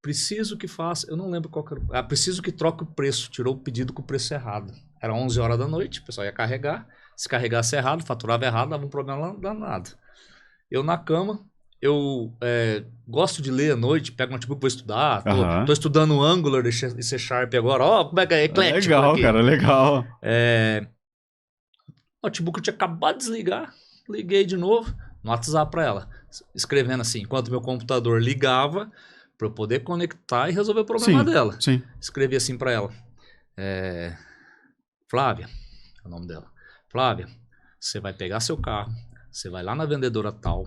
preciso que faça, eu não lembro qual que era, preciso que troque o preço, tirou o pedido com o preço errado. Era 11 horas da noite, o pessoal ia carregar, se carregasse errado, faturava errado, dava um problema danado. Eu na cama, eu gosto de ler à noite, pego um notebook, vou estudar, tô estudando Angular e C Sharp agora, como é que é eclético legal, aqui. Cara, legal. O notebook eu tinha acabado de desligar, liguei de novo, no WhatsApp para ela, escrevendo assim, enquanto meu computador ligava, para eu poder conectar e resolver o problema dela. Sim. Escrevi assim para ela, Flávia, é o nome dela, Flávia, você vai pegar seu carro, você vai lá na vendedora tal,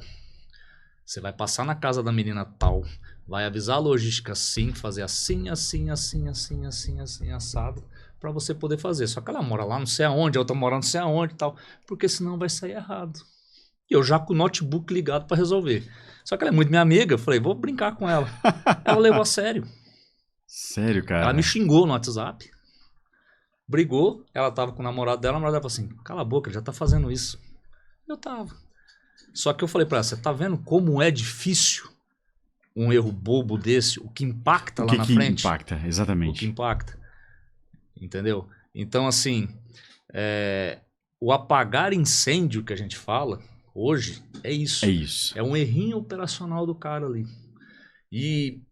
você vai passar na casa da menina tal, vai avisar a logística assim, fazer assim, assado, para você poder fazer. Só que ela mora lá não sei aonde, a outra mora não sei aonde e tal, porque senão vai sair errado. E eu já com o notebook ligado para resolver. Só que ela é muito minha amiga, eu falei, vou brincar com ela. Ela levou a sério. Sério, cara? Ela me xingou no WhatsApp, brigou, ela tava com o namorado dela falou assim, cala a boca, ele já tá fazendo isso. Eu tava. Só que eu falei pra ela, você tá vendo como é difícil um erro bobo desse, o que impacta lá na frente? O que impacta, exatamente. O que impacta, entendeu? Então, assim, o apagar incêndio que a gente fala hoje é isso. É isso. É um errinho operacional do cara ali. E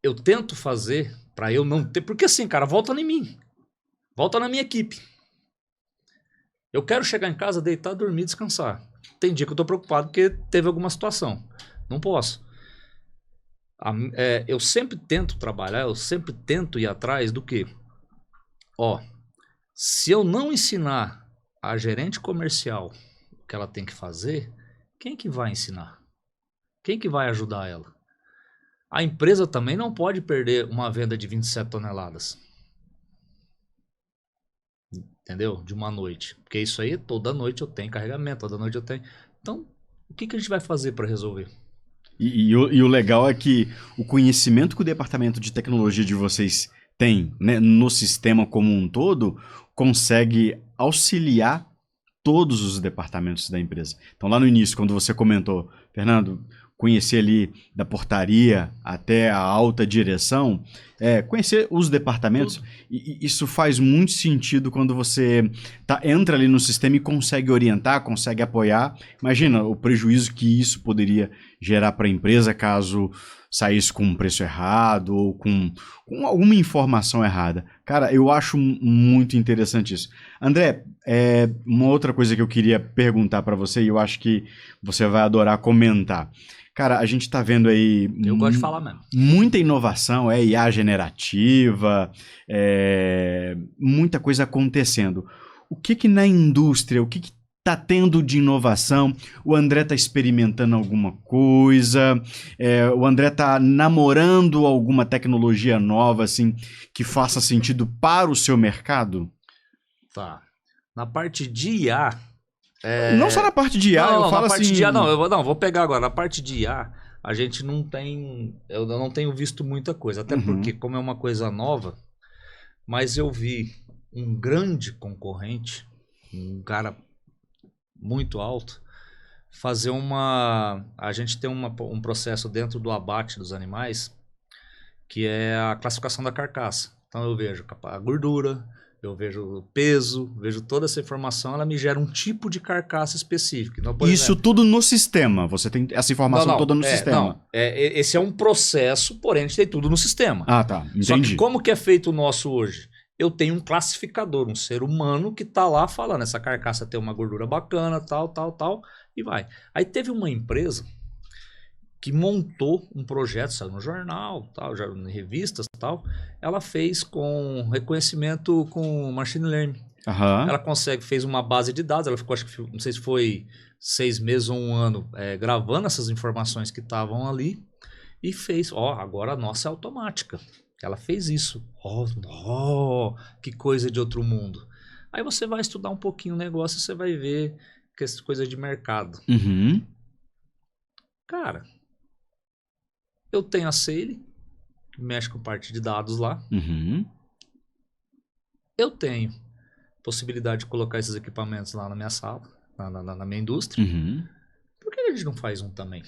eu tento fazer pra eu não ter... Porque assim, cara, volta em mim. Volta na minha equipe. Eu quero chegar em casa, deitar, dormir, descansar. Tem dia que eu tô preocupado porque teve alguma situação. Não posso. Eu sempre tento trabalhar, eu sempre tento ir atrás do quê? Se eu não ensinar a gerente comercial o que ela tem que fazer, quem que vai ensinar? Quem que vai ajudar ela? A empresa também não pode perder uma venda de 27 toneladas. Entendeu? De uma noite. Porque isso aí, toda noite eu tenho carregamento, toda noite eu tenho. Então, o que a gente vai fazer para resolver? E o legal é que o conhecimento que o departamento de tecnologia de vocês tem, né, no sistema como um todo, consegue auxiliar todos os departamentos da empresa. Então, lá no início, quando você comentou, Fernando, conhecer ali da portaria até a alta direção, conhecer os departamentos, e isso faz muito sentido quando você entra ali no sistema e consegue orientar, consegue apoiar. Imagina o prejuízo que isso poderia gerar para a empresa caso saísse com um preço errado ou com alguma informação errada. Cara, eu acho muito interessante isso. André, uma outra coisa que eu queria perguntar para você, e eu acho que você vai adorar comentar. Cara, a gente tá vendo aí... Eu gosto de falar mesmo. Muita inovação, IA generativa, muita coisa acontecendo. O que na indústria, o que tá tendo de inovação? O André tá experimentando alguma coisa? O André tá namorando alguma tecnologia nova, assim, que faça sentido para o seu mercado? Tá. Na parte de IA... Não só na parte de IA, eu falo assim... De IA, não, vou pegar agora. Na parte de IA, a gente não tem... Eu não tenho visto muita coisa. Até porque, como é uma coisa nova, mas eu vi um grande concorrente, um cara muito alto, fazer uma... A gente tem um processo dentro do abate dos animais, que é a classificação da carcaça. Então eu vejo a gordura... Eu vejo o peso, vejo toda essa informação, ela me gera um tipo de carcaça específica. Então, isso exemplo, tudo no sistema, você tem essa informação toda no sistema. Esse é um processo, porém a gente tem tudo no sistema. Ah, tá, entendi. Só que como que é feito o nosso hoje? Eu tenho um classificador, um ser humano que está lá falando, essa carcaça tem uma gordura bacana, tal, e vai. Aí teve uma empresa que montou um projeto, saiu no jornal, tal, já em revistas e tal, ela fez com reconhecimento com machine learning. Uhum. Ela fez uma base de dados, ela ficou, acho que não sei se foi 6 meses ou 1 ano, gravando essas informações que estavam ali e fez, agora a nossa é automática. Ela fez isso. Que coisa de outro mundo. Aí você vai estudar um pouquinho o negócio e você vai ver que essa coisa de mercado. Uhum. Cara, Eu tenho a Seile, que mexe com parte de dados lá. Uhum. Eu tenho possibilidade de colocar esses equipamentos lá na minha sala, na minha indústria. Uhum. Por que a gente não faz um também?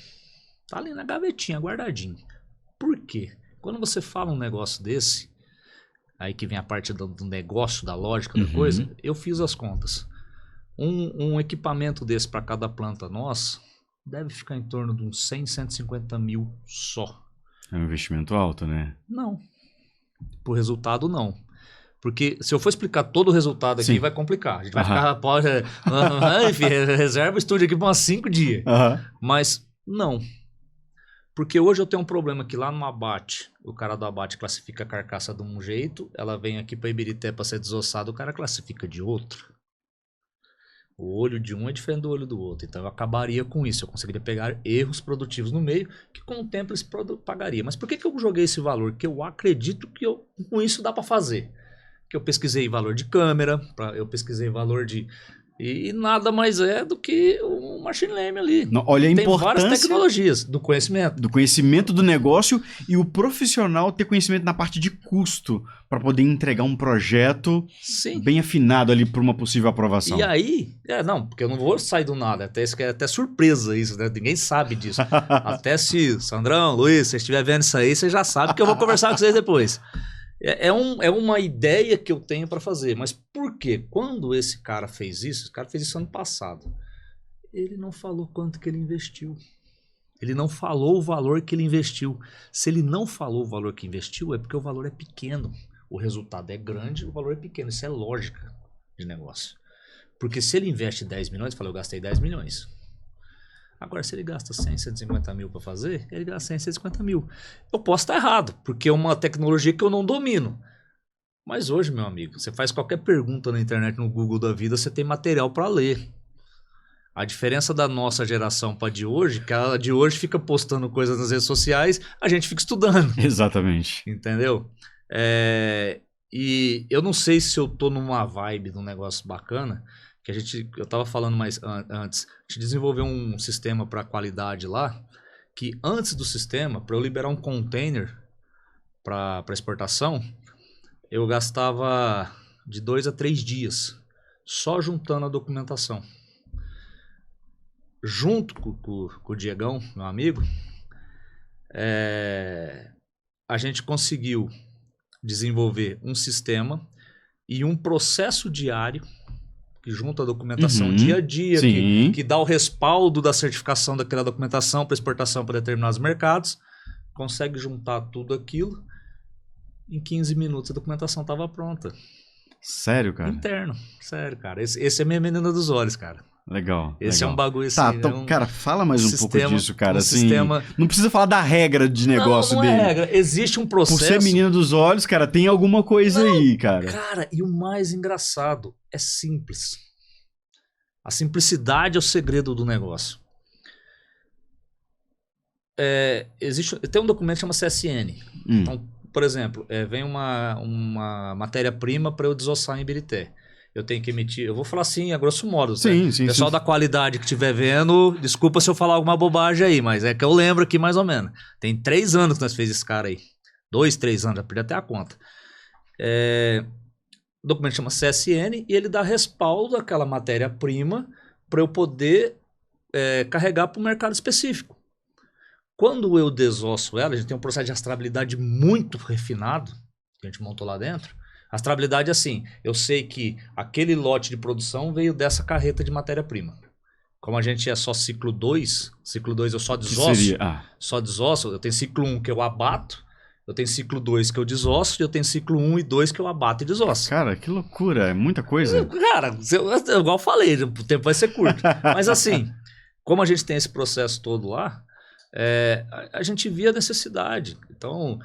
Tá ali na gavetinha, guardadinho. Por quê? Quando você fala um negócio desse, aí que vem a parte do negócio, da lógica da coisa, eu fiz as contas. Um equipamento desse para cada planta nossa deve ficar em torno de uns 100, 150 mil só. É um investimento alto, né? Não. Por resultado, não. Porque se eu for explicar todo o resultado aqui, Sim. vai complicar. A gente vai ficar... enfim, reserva o estúdio aqui por uns 5 dias. Mas não. Porque hoje eu tenho um problema que lá no abate, o cara do abate classifica a carcaça de um jeito, ela vem aqui para Ibirité para ser desossada, o cara classifica de outro. O olho de um é diferente do olho do outro. Então eu acabaria com isso. Eu conseguiria pegar erros produtivos no meio, que com o tempo eles pagaria. Mas por que eu joguei esse valor? Que eu acredito que com isso dá para fazer. Que eu pesquisei valor de câmera, eu pesquisei valor de... E nada mais é do que o machine learning ali. Não, olha a Tem importância várias tecnologias do conhecimento. do conhecimento do negócio e o profissional ter conhecimento na parte de custo para poder entregar um projeto Sim. bem afinado ali para uma possível aprovação. E aí, não, porque eu não vou sair do nada, até surpresa isso, né? Ninguém sabe disso. Até se, Sandrão, Luiz, se você estiver vendo isso aí, você já sabe que eu vou conversar com vocês depois. É uma ideia que eu tenho para fazer, mas por quê? Quando esse cara fez isso ano passado, ele não falou quanto que ele investiu. Ele não falou o valor que ele investiu. Se ele não falou o valor que investiu, é porque o valor é pequeno. O resultado é grande, o valor é pequeno. Isso é lógica de negócio. Porque se ele investe 10 milhões, eu gastei 10 milhões. Agora, se ele gasta 100, 150 mil para fazer, ele gasta 100, 150 mil. Eu posso estar errado, porque é uma tecnologia que eu não domino. Mas hoje, meu amigo, você faz qualquer pergunta na internet, no Google da vida, você tem material para ler. A diferença da nossa geração para de hoje, que a de hoje fica postando coisas nas redes sociais, a gente fica estudando. Exatamente. Entendeu? E eu não sei se eu tô numa vibe de um negócio bacana, que eu estava falando mais antes, a gente desenvolveu um sistema para qualidade lá, que antes do sistema, para eu liberar um container para exportação, eu gastava de 2 a 3 dias só juntando a documentação. Junto com o Diegão, meu amigo, a gente conseguiu desenvolver um sistema e um processo diário que junta a documentação dia a dia, que dá o respaldo da certificação daquela documentação para exportação para determinados mercados, consegue juntar tudo aquilo, em 15 minutos a documentação estava pronta. Sério, cara? Interno, sério, cara. Esse é minha menina dos olhos, cara. Legal. Esse é um bagulho assim. Tá, então, cara, fala mais um pouco disso, cara. Assim, não precisa falar da regra de negócio dele. Não é regra. Existe um processo. Por ser menina dos olhos, cara, tem alguma coisa aí, cara. Cara, e o mais engraçado é simples. A simplicidade é o segredo do negócio. Tem um documento que chama CSN. Então, por exemplo, vem uma matéria-prima para eu desossar em Ibirité. Eu tenho que emitir... Eu vou falar assim, a grosso modo. Sim, né? sim. Pessoal da qualidade que estiver vendo, desculpa se eu falar alguma bobagem aí, mas é que eu lembro aqui mais ou menos. Tem 3 anos que nós fez esse cara aí. 2, 3 anos, já perdi até a conta. O documento chama CSN e ele dá respaldo àquela matéria-prima para eu poder carregar para um mercado específico. Quando eu desosso ela, a gente tem um processo de rastreabilidade muito refinado, que a gente montou lá dentro. Rastreabilidade é assim, eu sei que aquele lote de produção veio dessa carreta de matéria-prima. Como a gente é só ciclo 2 eu só desosso. Só desosso, eu tenho ciclo 1 que eu abato, eu tenho ciclo 2 que eu desosso, e eu tenho ciclo 1 e 2 que eu abato e desosso. Cara, que loucura, é muita coisa. Cara, igual eu falei, o tempo vai ser curto. Mas assim, como a gente tem esse processo todo lá, a gente via a necessidade. Então,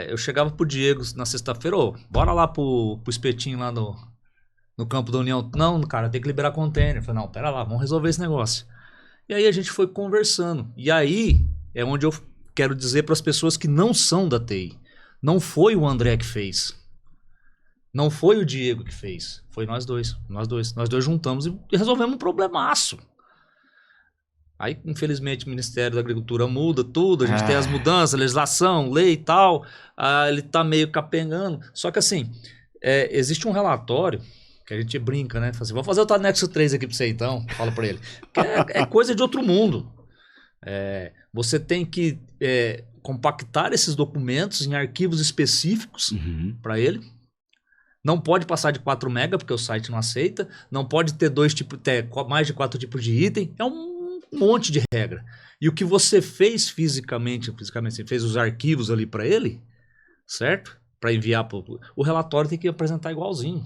eu chegava pro Diego na sexta-feira, bora lá pro espetinho lá no campo da União. Não, cara, tem que liberar container. Eu falei, não, pera lá, vamos resolver esse negócio. E aí a gente foi conversando. E aí é onde eu quero dizer para as pessoas que não são da TI. Não foi o André que fez. Não foi o Diego que fez. Foi nós dois. Nós dois juntamos e resolvemos um problemaço. Aí, infelizmente, o Ministério da Agricultura muda tudo, a gente tem as mudanças, legislação, lei e tal, ele tá meio capengando. Só que assim, existe um relatório que a gente brinca, né? Fala assim, vou fazer o anexo 3 aqui pra você então, fala pra ele. Que é coisa de outro mundo. Você tem que compactar esses documentos em arquivos específicos para ele. Não pode passar de 4 MB, porque o site não aceita. Não pode ter mais de 4 tipos de item. É um monte de regra. E o que você fez fisicamente, você fez os arquivos ali para ele, certo? Para enviar o relatório tem que apresentar igualzinho.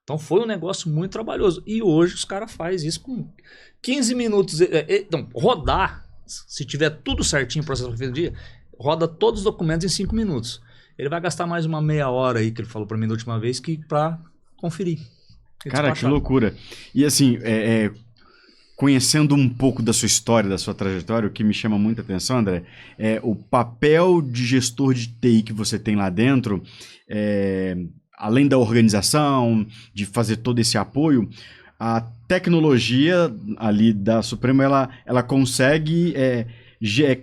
Então foi um negócio muito trabalhoso. E hoje os caras fazem isso com 15 minutos. Então, rodar, se tiver tudo certinho o processo que fez no dia, roda todos os documentos em 5 minutos. Ele vai gastar mais uma meia hora aí, que ele falou para mim da última vez, para conferir. Cara, que loucura. E assim, conhecendo um pouco da sua história, da sua trajetória, o que me chama muita atenção, André, é o papel de gestor de TI que você tem lá dentro, além da organização, de fazer todo esse apoio, a tecnologia ali da Supremo, ela consegue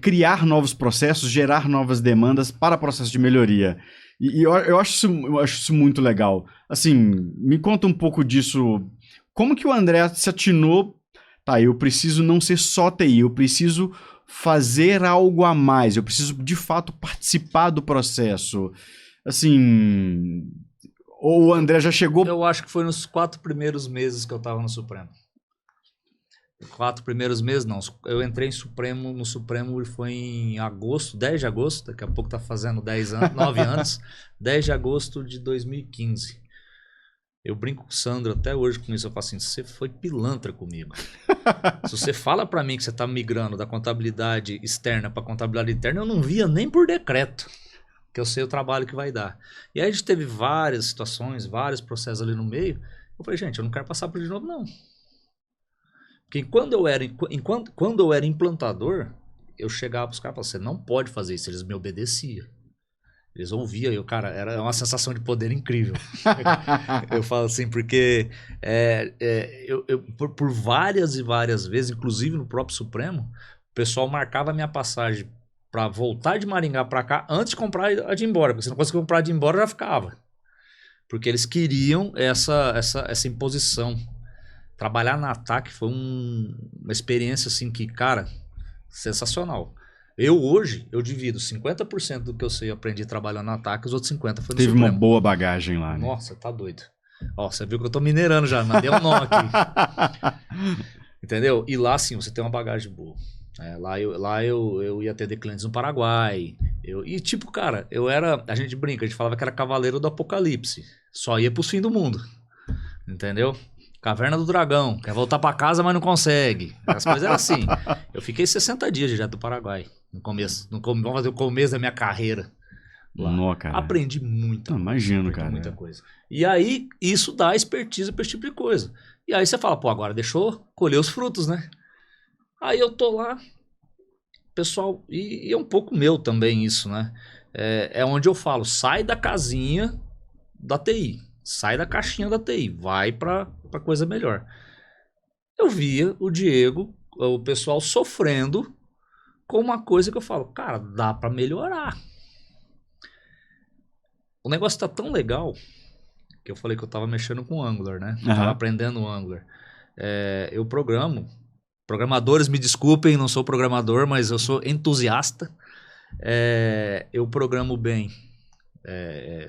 criar novos processos, gerar novas demandas para processos de melhoria. E eu acho isso muito legal. Assim, me conta um pouco disso. Como que o André se atinou? Tá, eu preciso não ser só TI, eu preciso fazer algo a mais, eu preciso de fato participar do processo. Assim, ou o André já chegou... Eu acho que foi nos 4 primeiros meses que eu estava no Supremo. 4 primeiros meses, não. Eu entrei no Supremo foi em agosto, 10 de agosto, daqui a pouco tá fazendo 9 anos, 10 de agosto de 2015. Eu brinco com o Sandro até hoje com isso, eu falo assim, você foi pilantra comigo. Se você fala para mim que você tá migrando da contabilidade externa para contabilidade interna, eu não via nem por decreto, que eu sei o trabalho que vai dar. E aí a gente teve várias situações, vários processos ali no meio, eu falei, gente, eu não quero passar por de novo, não. Porque quando eu era implantador, eu chegava para os caras e falava, você não pode fazer isso, eles me obedeciam. Eles ouviam, e cara, era uma sensação de poder incrível. Eu falo assim, porque por várias e várias vezes, inclusive no próprio Supremo, o pessoal marcava a minha passagem para voltar de Maringá para cá antes de comprar a de ir embora. Porque se não conseguia comprar a de ir embora, já ficava. Porque eles queriam essa imposição. Trabalhar na ATAC foi uma experiência assim que, cara, sensacional. Hoje, eu divido 50% do que eu sei, aprendi trabalhando na ATAC, os outros 50% foi no Teve Supremo. Uma boa bagagem lá, né? Nossa, tá doido. Ó, você viu que eu tô mineirando já, mandei um nó aqui. Entendeu? E lá, sim, você tem uma bagagem boa. Lá eu ia atender clientes no Paraguai. E tipo, cara, a gente brinca, a gente falava que era cavaleiro do apocalipse. Só ia pros fim do mundo. Entendeu? Caverna do Dragão, quer voltar pra casa, mas não consegue. As coisas eram assim. Eu fiquei 60 dias direto do Paraguai, no começo. Vamos fazer o começo da minha carreira lá. Não, cara. Aprendi muita coisa. Coisa. E aí, isso dá expertise pra esse tipo de coisa. E aí você fala, pô, agora deixou colher os frutos, né? Aí eu tô lá, pessoal, e é um pouco meu também isso, né? É onde eu falo, sai da casinha da TI. Sai da caixinha da TI, vai pra coisa melhor. Eu via o Diego, o pessoal sofrendo com uma coisa que eu falo, cara, dá pra melhorar. O negócio tá tão legal que eu falei que eu tava mexendo com Angular, né? Eu tava aprendendo Angular. Eu programo. Programadores, me desculpem, não sou programador, mas eu sou entusiasta. Eu programo bem.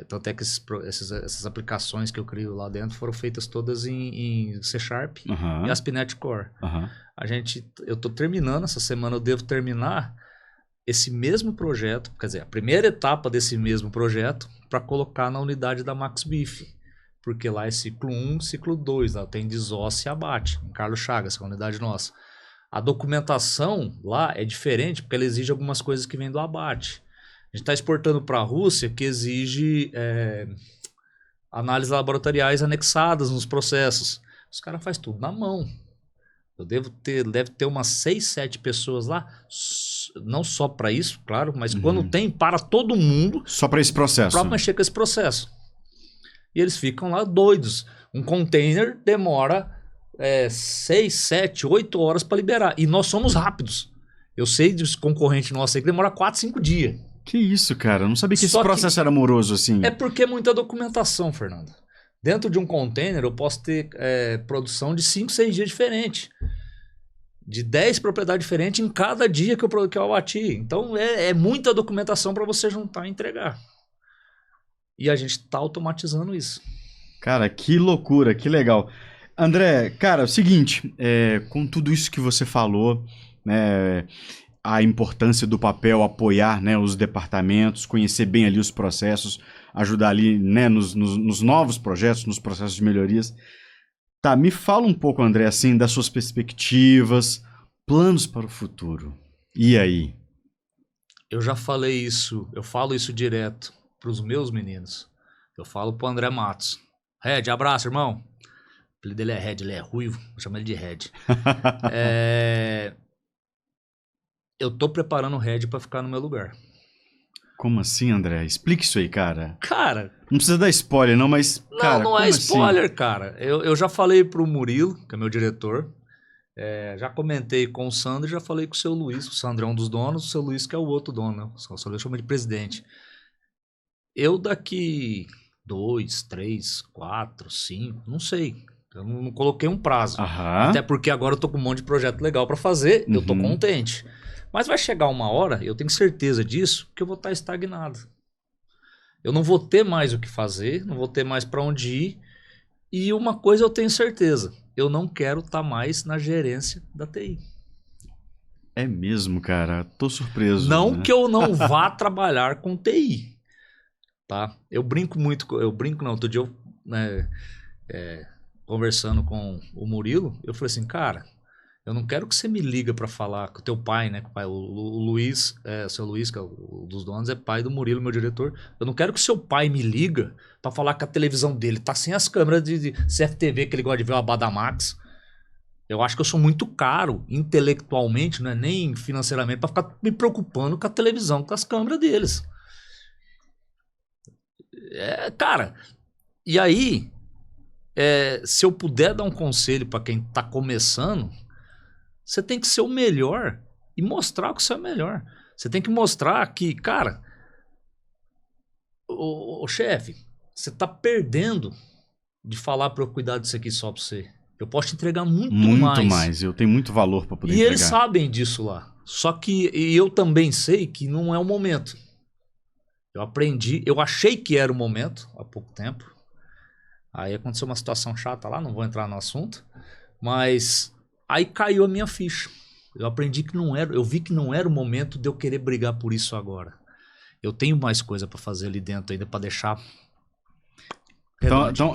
Tanto é que essas aplicações que eu crio lá dentro foram feitas todas em C# e ASP.NET Core. Eu tô terminando, essa semana eu devo terminar esse mesmo projeto, quer dizer, a primeira etapa desse mesmo projeto para colocar na unidade da MaxBiff. Porque lá é ciclo 1, ciclo 2, lá tem desosse e abate, em Carlos Chagas, que é a unidade nossa. A documentação lá é diferente porque ela exige algumas coisas que vêm do abate. A gente está exportando para a Rússia, que exige análises laboratoriais anexadas nos processos. Os caras fazem tudo na mão. Deve ter umas 6, 7 pessoas lá, não só para isso, claro, mas quando tem, para todo mundo. Só para esse processo. Para mexer com esse processo. E eles ficam lá doidos. Um container demora 6, 7, 8 horas para liberar. E nós somos rápidos. Eu sei dos concorrentes nossos aí que demora 4, 5 dias. Que isso, cara? Eu não sabia que esse Só que processo era moroso assim. é porque é muita documentação, Fernando. Dentro de um container eu posso ter produção de 5, 6 dias diferentes. De 10 propriedades diferentes em cada dia que eu abati. Então é muita documentação para você juntar e entregar. E a gente está automatizando isso. Cara, que loucura, que legal. André, cara, é o seguinte, com tudo isso que você falou, né, a importância do papel apoiar, né, os departamentos, conhecer bem ali os processos, ajudar ali, né, nos novos projetos, nos processos de melhorias. Tá, me fala um pouco, André, assim, das suas perspectivas, planos para o futuro. E aí? Eu já falei isso, eu falo isso direto para os meus meninos. Eu falo pro André Matos. Red, abraço, irmão. O apelido dele é Red, ele é ruivo, vou chamar ele de Red. Eu tô preparando o Red para ficar no meu lugar. Como assim, André? Explique isso aí, cara. Cara... Não precisa dar spoiler, não, mas... Cara, não é spoiler, assim? cara. Eu já falei pro Murilo, que é meu diretor. Já comentei com o Sandro e já falei com o seu Luiz. O Sandro é um dos donos, o seu Luiz que é o outro dono, né? O seu Luiz chama de presidente. Eu daqui 2, 3, 4, 5, não sei. Eu não coloquei um prazo. Aham. Até porque agora eu tô com um monte de projeto legal para fazer. Eu tô contente. Mas vai chegar uma hora, eu tenho certeza disso, que eu vou estar estagnado. Eu não vou ter mais o que fazer, não vou ter mais para onde ir. E uma coisa eu tenho certeza, eu não quero estar mais na gerência da TI. É mesmo, cara. Tô surpreso. Não, né? que eu não vá trabalhar com TI. Tá? Eu brinco muito, outro dia eu, conversando com o Murilo, eu falei assim, cara, eu não quero que você me liga para falar com o teu pai, né? O Luiz, o seu Luiz, que é o dos donos, é pai do Murilo, meu diretor. Eu não quero que o seu pai me liga para falar que a televisão dele tá sem as câmeras de CFTV que ele gosta de ver o Abadamax. Eu acho que eu sou muito caro intelectualmente, não é nem financeiramente, para ficar me preocupando com a televisão, com as câmeras deles. Cara, e aí, se eu puder dar um conselho para quem tá começando, você tem que ser o melhor e mostrar que você é o melhor. Você tem que mostrar que, cara, o chefe, você tá perdendo de falar para eu cuidar disso aqui só para você. Eu posso te entregar muito mais. Eu tenho muito valor para poder E entregar. eles sabem disso lá. Só que eu também sei que não é o momento. Eu aprendi, eu achei que era o momento há pouco tempo. Aí aconteceu uma situação chata lá, não vou entrar no assunto, mas aí caiu a minha ficha. Eu aprendi que não era, eu vi que não era o momento de eu querer brigar por isso agora. Eu tenho mais coisa para fazer ali dentro ainda para deixar.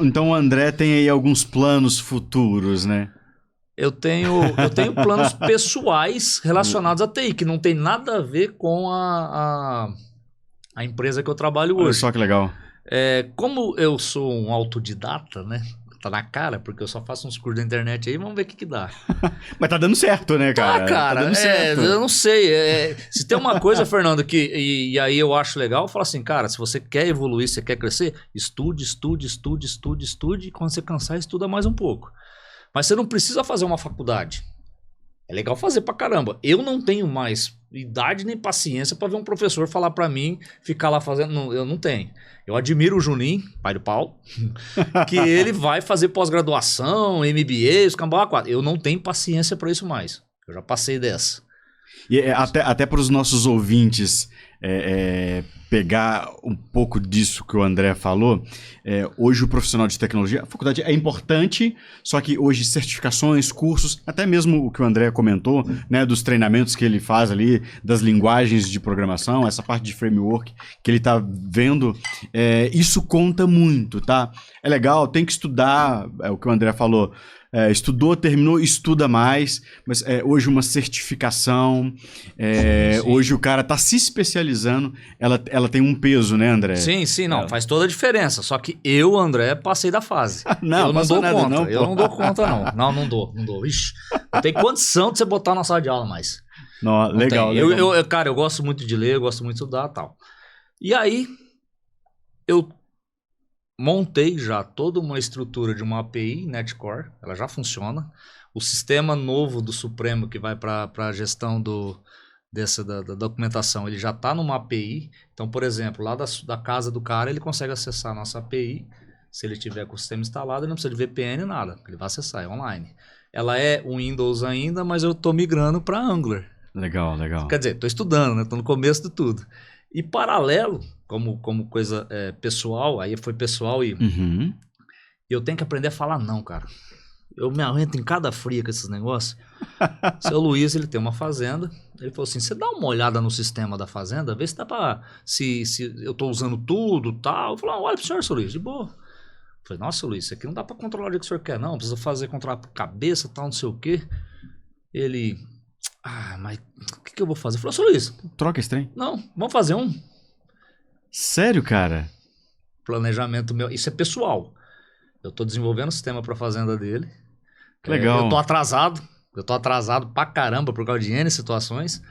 Então o André tem aí alguns planos futuros, né? Eu tenho planos pessoais relacionados à TI, que não tem nada a ver com a empresa que eu trabalho hoje. Olha só que legal. Como eu sou um autodidata, né? Tá na cara, porque eu só faço uns cursos da internet aí, vamos ver o que dá. Mas tá dando certo, né, cara? Cara, tá dando certo. eu não sei. Se tem uma coisa, Fernando, e aí eu acho legal, eu falo assim, cara, se você quer evoluir, você quer crescer, estude, e quando você cansar, estuda mais um pouco. Mas você não precisa fazer uma faculdade. É legal fazer pra caramba. Eu não tenho mais idade nem paciência pra ver um professor falar pra mim, ficar lá fazendo. Não, eu não tenho. Eu admiro o Juninho, pai do Paulo, que ele vai fazer pós-graduação, MBA, os cambau 4. Eu não tenho paciência pra isso mais. Eu já passei dessa. E até para os nossos ouvintes pegar um pouco disso que o André falou, hoje o profissional de tecnologia, a faculdade é importante, só que hoje certificações, cursos, até mesmo o que o André comentou, né, dos treinamentos que ele faz ali, das linguagens de programação, essa parte de framework que ele está vendo, isso conta muito, tá? É legal, tem que estudar, é o que o André falou, estudou, terminou, estuda mais, mas hoje uma certificação, sim. Hoje o cara tá se especializando, ela tem um peso, né, André? Sim, não, faz toda a diferença, só que eu, André, passei da fase. Não, eu não dou nada, conta, não, eu não dou conta, não. Não dou. Ixi, não tem condição de você botar na sala de aula mais. Não, legal. Cara, eu gosto muito de ler, eu gosto muito de estudar e tal. E aí, eu montei já toda uma estrutura de uma API NetCore, ela já funciona. O sistema novo do Supremo que vai para a gestão da documentação, ele já está numa API. Então, por exemplo, lá da casa do cara, ele consegue acessar a nossa API. Se ele tiver com o sistema instalado, ele não precisa de VPN, nada. Ele vai acessar, é online. Ela é Windows ainda, mas eu estou migrando para Angular. Legal, legal. Quer dizer, estou estudando, né? Estou no começo de tudo. E paralelo, como coisa pessoal, aí foi pessoal e eu tenho que aprender a falar não, cara. Eu me aguento em cada fria com esses negócios. Seu Luiz, ele tem uma fazenda. Ele falou assim, você dá uma olhada no sistema da fazenda, vê se dá pra... Se eu tô usando tudo e tal. Eu falei, olha pro senhor, seu Luiz, de boa. Eu falei, nossa, Luiz, isso aqui não dá pra controlar o que o senhor quer, não. Precisa fazer controlar por cabeça, tal, não sei o quê. Ele... mas o que eu vou fazer? Eu falei, seu Luiz... Troca esse trem. Não, vamos fazer um. Sério, cara? Planejamento meu. Isso é pessoal. Eu tô desenvolvendo um sistema pra fazenda dele. Legal. Eu tô atrasado pra caramba por causa de N situações,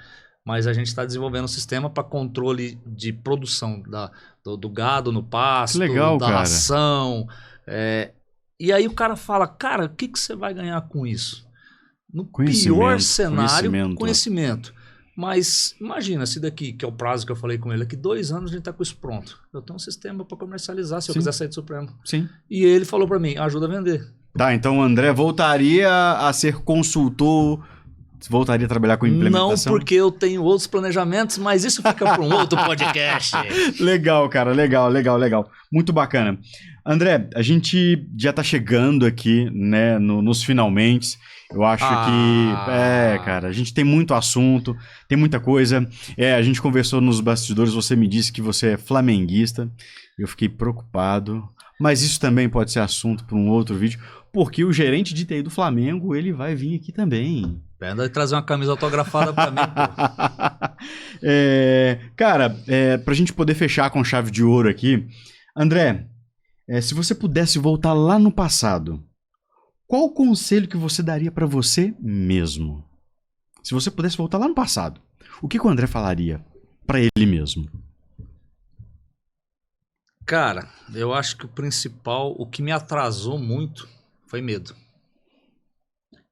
mas a gente tá desenvolvendo um sistema para controle de produção do gado no pasto, legal, da cara. ração. E aí o cara fala, cara, o que você vai ganhar com isso? No pior cenário, conhecimento. Mas imagina, se daqui, que é o prazo que eu falei com ele, daqui 2 anos a gente tá com isso pronto. Eu tenho um sistema para comercializar se eu quiser sair do Supremo. Sim. E ele falou para mim, ajuda a vender. Tá, então o André voltaria a ser consultor, voltaria a trabalhar com implementação? Não, porque eu tenho outros planejamentos, mas isso fica para um outro podcast. Legal, cara, legal. Muito bacana. André, a gente já tá chegando aqui, né, nos finalmente. Eu acho que, cara, a gente tem muito assunto, tem muita coisa. A gente conversou nos bastidores, você me disse que você é flamenguista. Eu fiquei preocupado. Mas isso também pode ser assunto para um outro vídeo, porque o gerente de TI do Flamengo, ele vai vir aqui também. Vai trazer uma camisa autografada para mim, pô. Cara, pra gente poder fechar com chave de ouro aqui, André, se você pudesse voltar lá no passado, qual o conselho que você daria para você mesmo? Se você pudesse voltar lá no passado, o que o André falaria para ele mesmo? Cara, eu acho que o principal, o que me atrasou muito, foi medo.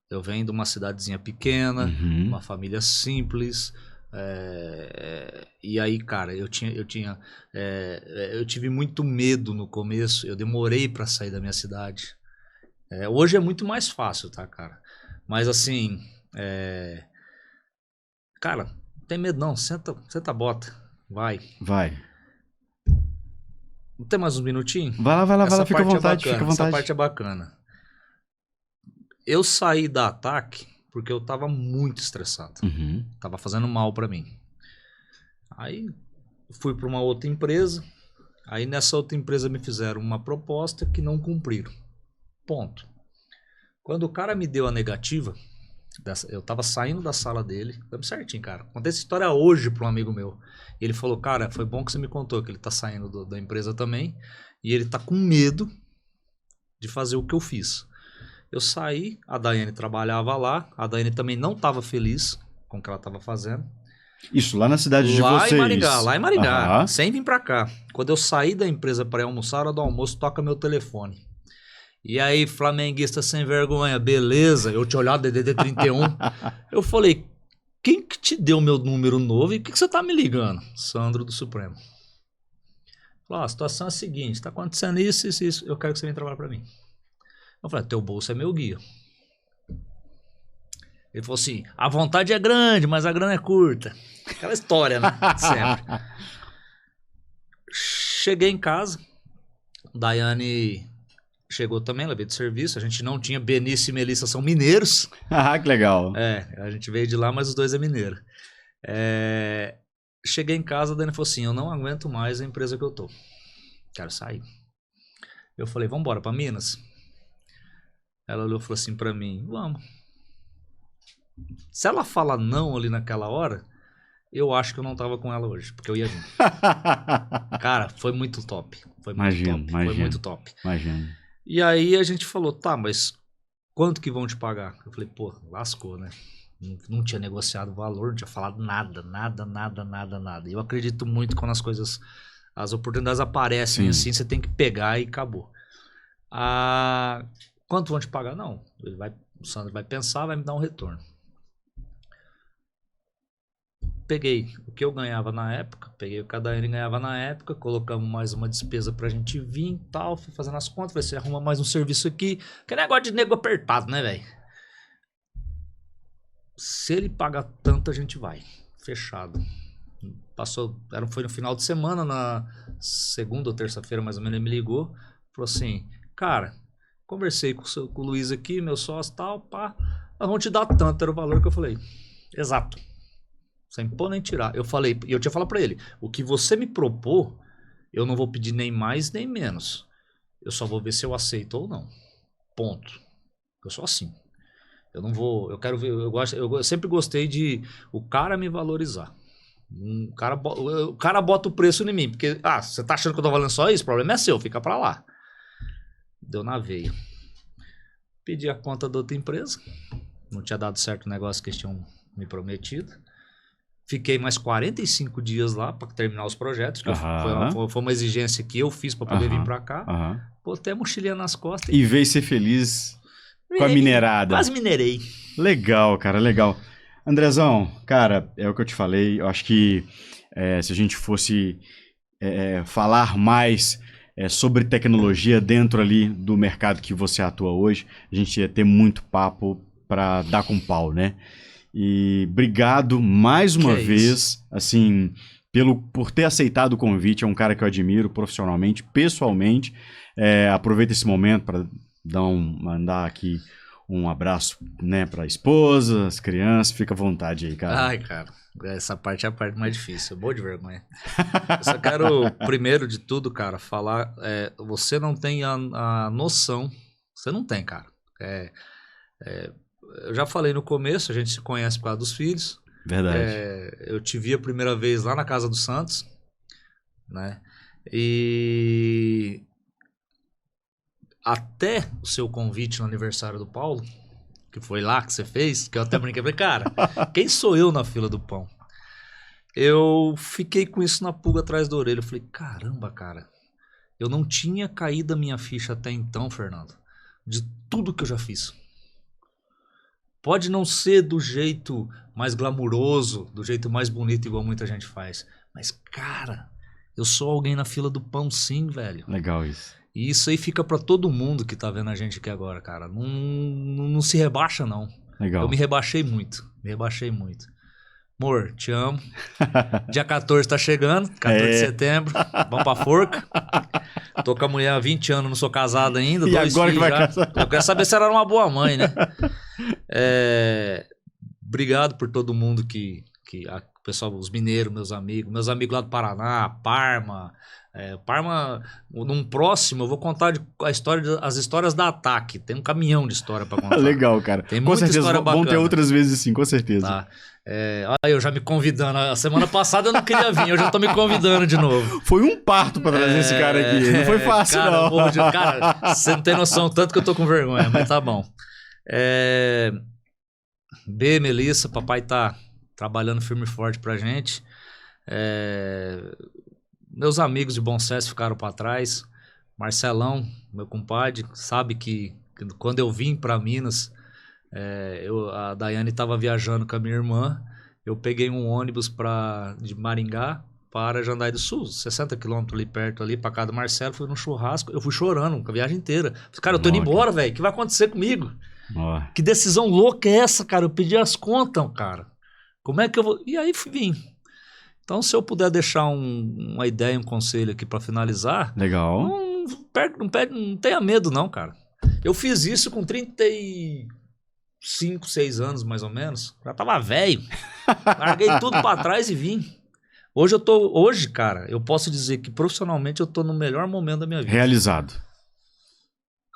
Eu venho de uma cidadezinha pequena, uma família simples, e aí, cara, eu tive muito medo no começo, eu demorei para sair da minha cidade. Hoje é muito mais fácil, tá, cara? Mas assim, cara, não tem medo não, senta a bota, vai. Tem mais uns minutinhos? Vai lá, fica à vontade, Essa parte é bacana. Eu saí da Ataque porque eu tava muito estressado. Tava fazendo mal pra mim. Aí fui pra uma outra empresa. Aí nessa outra empresa me fizeram uma proposta que não cumpriram. Ponto. Quando o cara me deu a negativa, eu tava saindo da sala dele, foi certinho, cara. Contei essa história hoje pra um amigo meu. E ele falou, cara, foi bom que você me contou que ele tá saindo da empresa também. E ele tá com medo de fazer o que eu fiz. Eu saí, a Daiane trabalhava lá. A Daiane também não tava feliz com o que ela tava fazendo. Isso, lá na cidade de vocês. Lá em Maringá, sem vir pra cá. Quando eu saí da empresa pra ir almoçar, a hora do almoço toca meu telefone. E aí, flamenguista sem vergonha, beleza? Eu tinha olhado DDD 31. Eu falei, quem que te deu meu número novo e por que você tá me ligando? Sandro do Supremo. Falou, a situação é a seguinte, tá acontecendo isso, eu quero que você venha trabalhar pra mim. Eu falei, teu bolso é meu guia. Ele falou assim, a vontade é grande, mas a grana é curta. Aquela história, né? Sempre. Cheguei em casa, Daiane chegou também, ela veio de serviço. A gente não tinha, Benício e Melissa são mineiros. Que legal. A gente veio de lá, mas os dois é mineiro. Cheguei em casa, a Daiane falou assim, eu não aguento mais a empresa que eu tô. Quero sair. Eu falei, vamos embora pra Minas? Ela olhou e falou assim pra mim, vamos. Se ela fala não ali naquela hora, eu acho que eu não tava com ela hoje, porque eu ia vir. Cara, foi muito top. Foi muito top. Imagino. E aí a gente falou, tá, mas quanto que vão te pagar? Eu falei, pô, lascou, né? Não tinha negociado o valor, não tinha falado nada. E eu acredito muito quando as coisas As oportunidades aparecem Sim. assim, você tem que pegar e acabou. Quanto vão te pagar? Não. O Sandro vai pensar, vai me dar um retorno. Peguei o que eu ganhava na época, peguei o que a Daiane ganhava na época, colocamos mais uma despesa pra gente vir e tal, fui fazendo as contas, falei, você arruma mais um serviço aqui, que é negócio de nego apertado, né, velho? Se ele pagar tanto, a gente vai. Fechado. Foi no final de semana, na segunda ou terça-feira, mais ou menos, ele me ligou, falou assim, cara, conversei com o Luiz aqui, meu sócio e tal, pá, nós vamos te dar tanto, era o valor que eu falei. Exato. Sem pôr nem tirar. Eu tinha falado pra ele, o que você me propor, eu não vou pedir nem mais nem menos. Eu só vou ver se eu aceito ou não. Ponto. Eu sou assim. Eu não vou, eu quero ver, eu sempre gostei de o cara me valorizar. O cara bota o preço em mim, porque, você tá achando que eu tô valendo só isso? O problema é seu, fica pra lá. Deu na veia. Pedi a conta da outra empresa. Não tinha dado certo o negócio que eles tinham me prometido. Fiquei mais 45 dias lá para terminar os projetos. Que foi uma exigência que eu fiz para poder vir para cá. Botei a mochilinha nas costas. E veio ser feliz com a minerada. Quase minerei. Legal, cara, legal. Andrezão, cara, é o que eu te falei. Eu acho que se a gente fosse falar mais sobre tecnologia dentro ali do mercado que você atua hoje, a gente ia ter muito papo para dar com pau, né? E obrigado mais uma vez, assim, por ter aceitado o convite. É um cara que eu admiro profissionalmente, pessoalmente. Aproveita esse momento para mandar aqui um abraço, né, para a esposa, as crianças. Fica à vontade aí, cara. Ai, cara, essa parte é a parte mais difícil. Eu vou de vergonha. Eu só quero, primeiro de tudo, cara, falar. Você não tem a noção. Você não tem, cara. Eu já falei no começo, a gente se conhece por causa dos filhos. Verdade. Eu te vi a primeira vez lá na casa do Santos, né? E até o seu convite no aniversário do Paulo, que foi lá que você fez, que eu até brinquei, falei, cara, quem sou eu na fila do pão? Eu fiquei com isso na pulga atrás da orelha. Eu falei, caramba, cara, eu não tinha caído a minha ficha até então, Fernando, de tudo que eu já fiz. Pode não ser do jeito mais glamuroso, do jeito mais bonito, igual muita gente faz. Mas, cara, eu sou alguém na fila do pão sim, velho. Legal isso. E isso aí fica pra todo mundo que tá vendo a gente aqui agora, cara. Não se rebaixa, não. Legal. Eu me rebaixei muito. Amor, te amo. Dia 14 tá chegando, 14 de setembro. Vamos pra forca. Tô com a mulher há 20 anos, não sou casado ainda. E agora que vai casar? Eu quero saber se ela era uma boa mãe, né? Obrigado por todo mundo o pessoal, os mineiros, meus amigos lá do Paraná, Parma. Parma, num próximo, eu vou contar as histórias da Ataque. Tem um caminhão de história pra contar. Legal, cara. Tem com muita certeza história bacana. Vão ter outras vezes sim, com certeza. Tá. Eu já me convidando. A semana passada eu não queria vir, eu já tô me convidando de novo. Foi um parto pra trazer esse cara aqui. Não foi fácil, cara, não. Cara, você não tem noção tanto que eu tô com vergonha, mas tá bom. Melissa, papai tá trabalhando firme e forte pra gente. Meus amigos de Bom Sucesso ficaram pra trás. Marcelão, meu compadre, sabe que quando eu vim pra Minas, a Daiane estava viajando com a minha irmã. Eu peguei um ônibus de Maringá para Jandaia do Sul, 60 quilômetros ali perto, ali pra casa do Marcelo. Fui num churrasco, eu fui chorando com a viagem inteira. Falei, cara, eu tô indo embora, velho. O que vai acontecer comigo? Que decisão louca é essa, cara? Eu pedi as contas, cara. Como é que eu vou... E aí vim. Então, se eu puder deixar uma ideia, um conselho aqui para finalizar... Legal. Não tenha medo, não, cara. Eu fiz isso com 35, 6 anos, mais ou menos. Já tava velho. Larguei tudo para trás e vim. Hoje, cara, eu posso dizer que profissionalmente eu tô no melhor momento da minha vida. Realizado.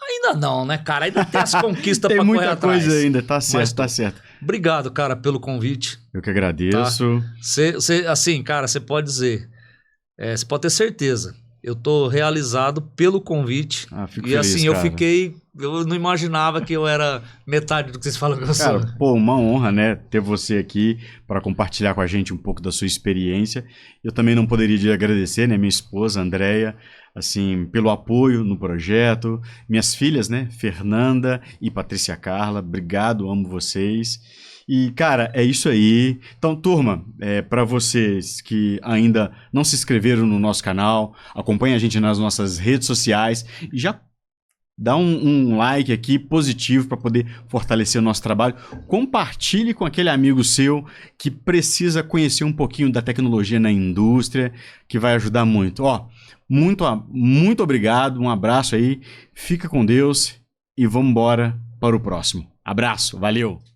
Ainda não, né, cara? Ainda tem as conquistas pra correr atrás. Tem muita coisa ainda, tá certo, tá certo. Obrigado, cara, pelo convite. Eu que agradeço. Tá? Assim, cara, você pode dizer, você pode ter certeza eu tô realizado pelo convite. Fico e feliz, assim, cara. eu não imaginava que eu era metade do que vocês falam que eu sou. Cara, pô, uma honra, né, ter você aqui para compartilhar com a gente um pouco da sua experiência. Eu também não poderia de agradecer, né, minha esposa, Andréia, assim, pelo apoio no projeto. Minhas filhas, né, Fernanda e Patrícia Carla, obrigado, amo vocês. E, cara, é isso aí. Então, turma, para vocês que ainda não se inscreveram no nosso canal, acompanhem a gente nas nossas redes sociais e já dá um like aqui positivo para poder fortalecer o nosso trabalho. Compartilhe com aquele amigo seu que precisa conhecer um pouquinho da tecnologia na indústria, que vai ajudar muito. Ó, muito obrigado, um abraço aí, fica com Deus e vamos embora para o próximo. Abraço, valeu!